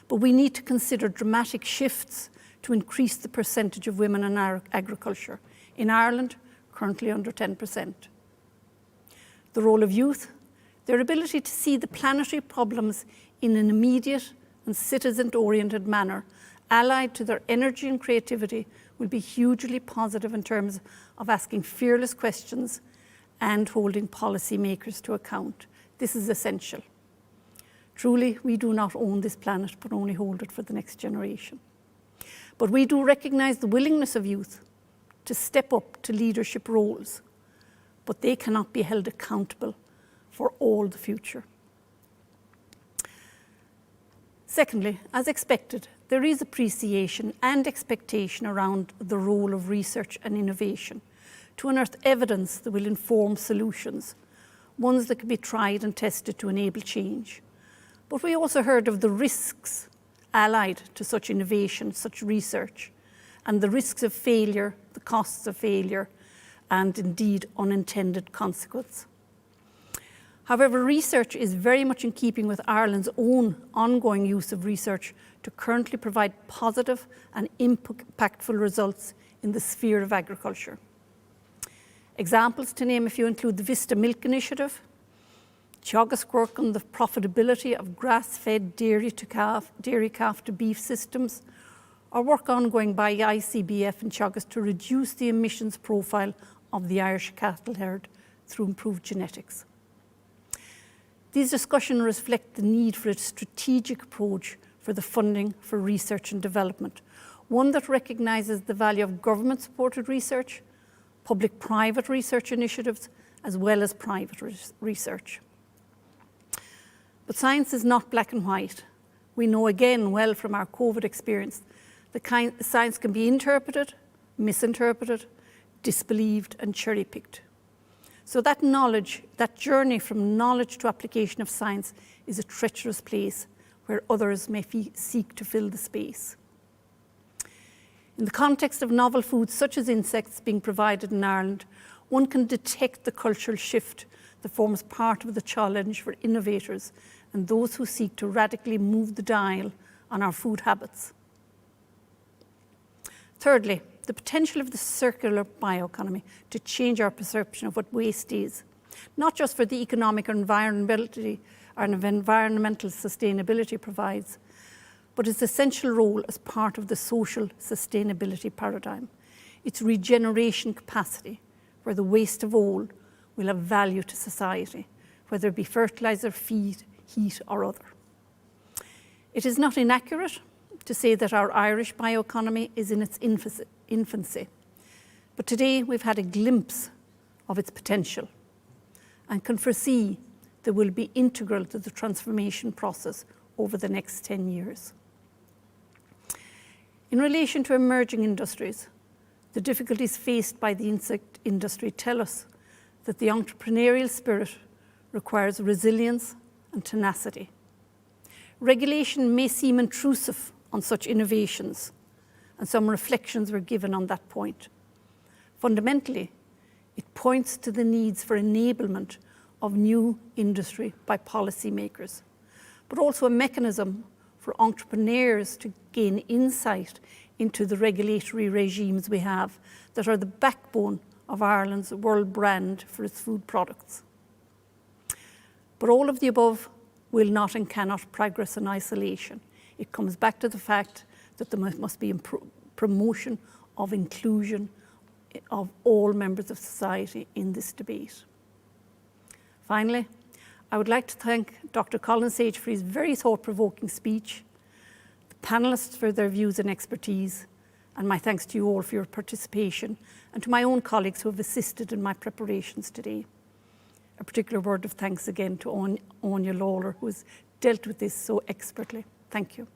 But we need to consider dramatic shifts to increase the percentage of women in our agriculture. In Ireland, currently under 10%. The role of youth, their ability to see the planetary problems in an immediate and citizen-oriented manner, allied to their energy and creativity, will be hugely positive in terms of asking fearless questions and holding policymakers to account. This is essential. Truly, we do not own this planet, but only hold it for the next generation. But we do recognise the willingness of youth to step up to leadership roles, but they cannot be held accountable for all the future. Secondly, as expected, there is appreciation and expectation around the role of research and innovation to unearth evidence that will inform solutions, ones that can be tried and tested to enable change. But we also heard of the risks allied to such innovation, such research, and the risks of failure, the costs of failure, and indeed unintended consequences. However, research is very much in keeping with Ireland's own ongoing use of research to currently provide positive and impactful results in the sphere of agriculture. Examples, to name a few, include the Vista Milk Initiative, Teagasc work on the profitability of grass-fed dairy calf to beef systems, or work ongoing by ICBF in Teagasc to reduce the emissions profile of the Irish cattle herd through improved genetics. These discussions reflect the need for a strategic approach for the funding for research and development, one that recognises the value of government-supported research, public-private research initiatives, as well as private research. But science is not black and white. We know again well from our COVID experience that science can be interpreted, misinterpreted, disbelieved, and cherry-picked. So that knowledge, that journey from knowledge to application of science is a treacherous place where others may seek to fill the space. In the context of novel foods such as insects being provided in Ireland, one can detect the cultural shift that forms part of the challenge for innovators and those who seek to radically move the dial on our food habits. Thirdly, the potential of the circular bioeconomy to change our perception of what waste is, not just for the economic or environmental sustainability provides, but its essential role as part of the social sustainability paradigm, its regeneration capacity, where the waste of all will have value to society, whether it be fertiliser, feed, heat or other. It is not inaccurate to say that our Irish bioeconomy is in its infancy, but today we've had a glimpse of its potential and can foresee that will be integral to the transformation process over the next 10 years. In relation to emerging industries, the difficulties faced by the insect industry tell us that the entrepreneurial spirit requires resilience and tenacity. Regulation may seem intrusive on such innovations, and some reflections were given on that point. Fundamentally, it points to the needs for enablement of new industry by policymakers, but also a mechanism for entrepreneurs to gain insight into the regulatory regimes we have that are the backbone of Ireland's world brand for its food products. But all of the above will not and cannot progress in isolation. It comes back to the fact that there must be promotion of inclusion of all members of society in this debate. Finally, I would like to thank Dr Colin Sage for his very thought-provoking speech, the panellists for their views and expertise, and my thanks to you all for your participation, and to my own colleagues who have assisted in my preparations today. A particular word of thanks again to Anya Lawler, who has dealt with this so expertly. Thank you.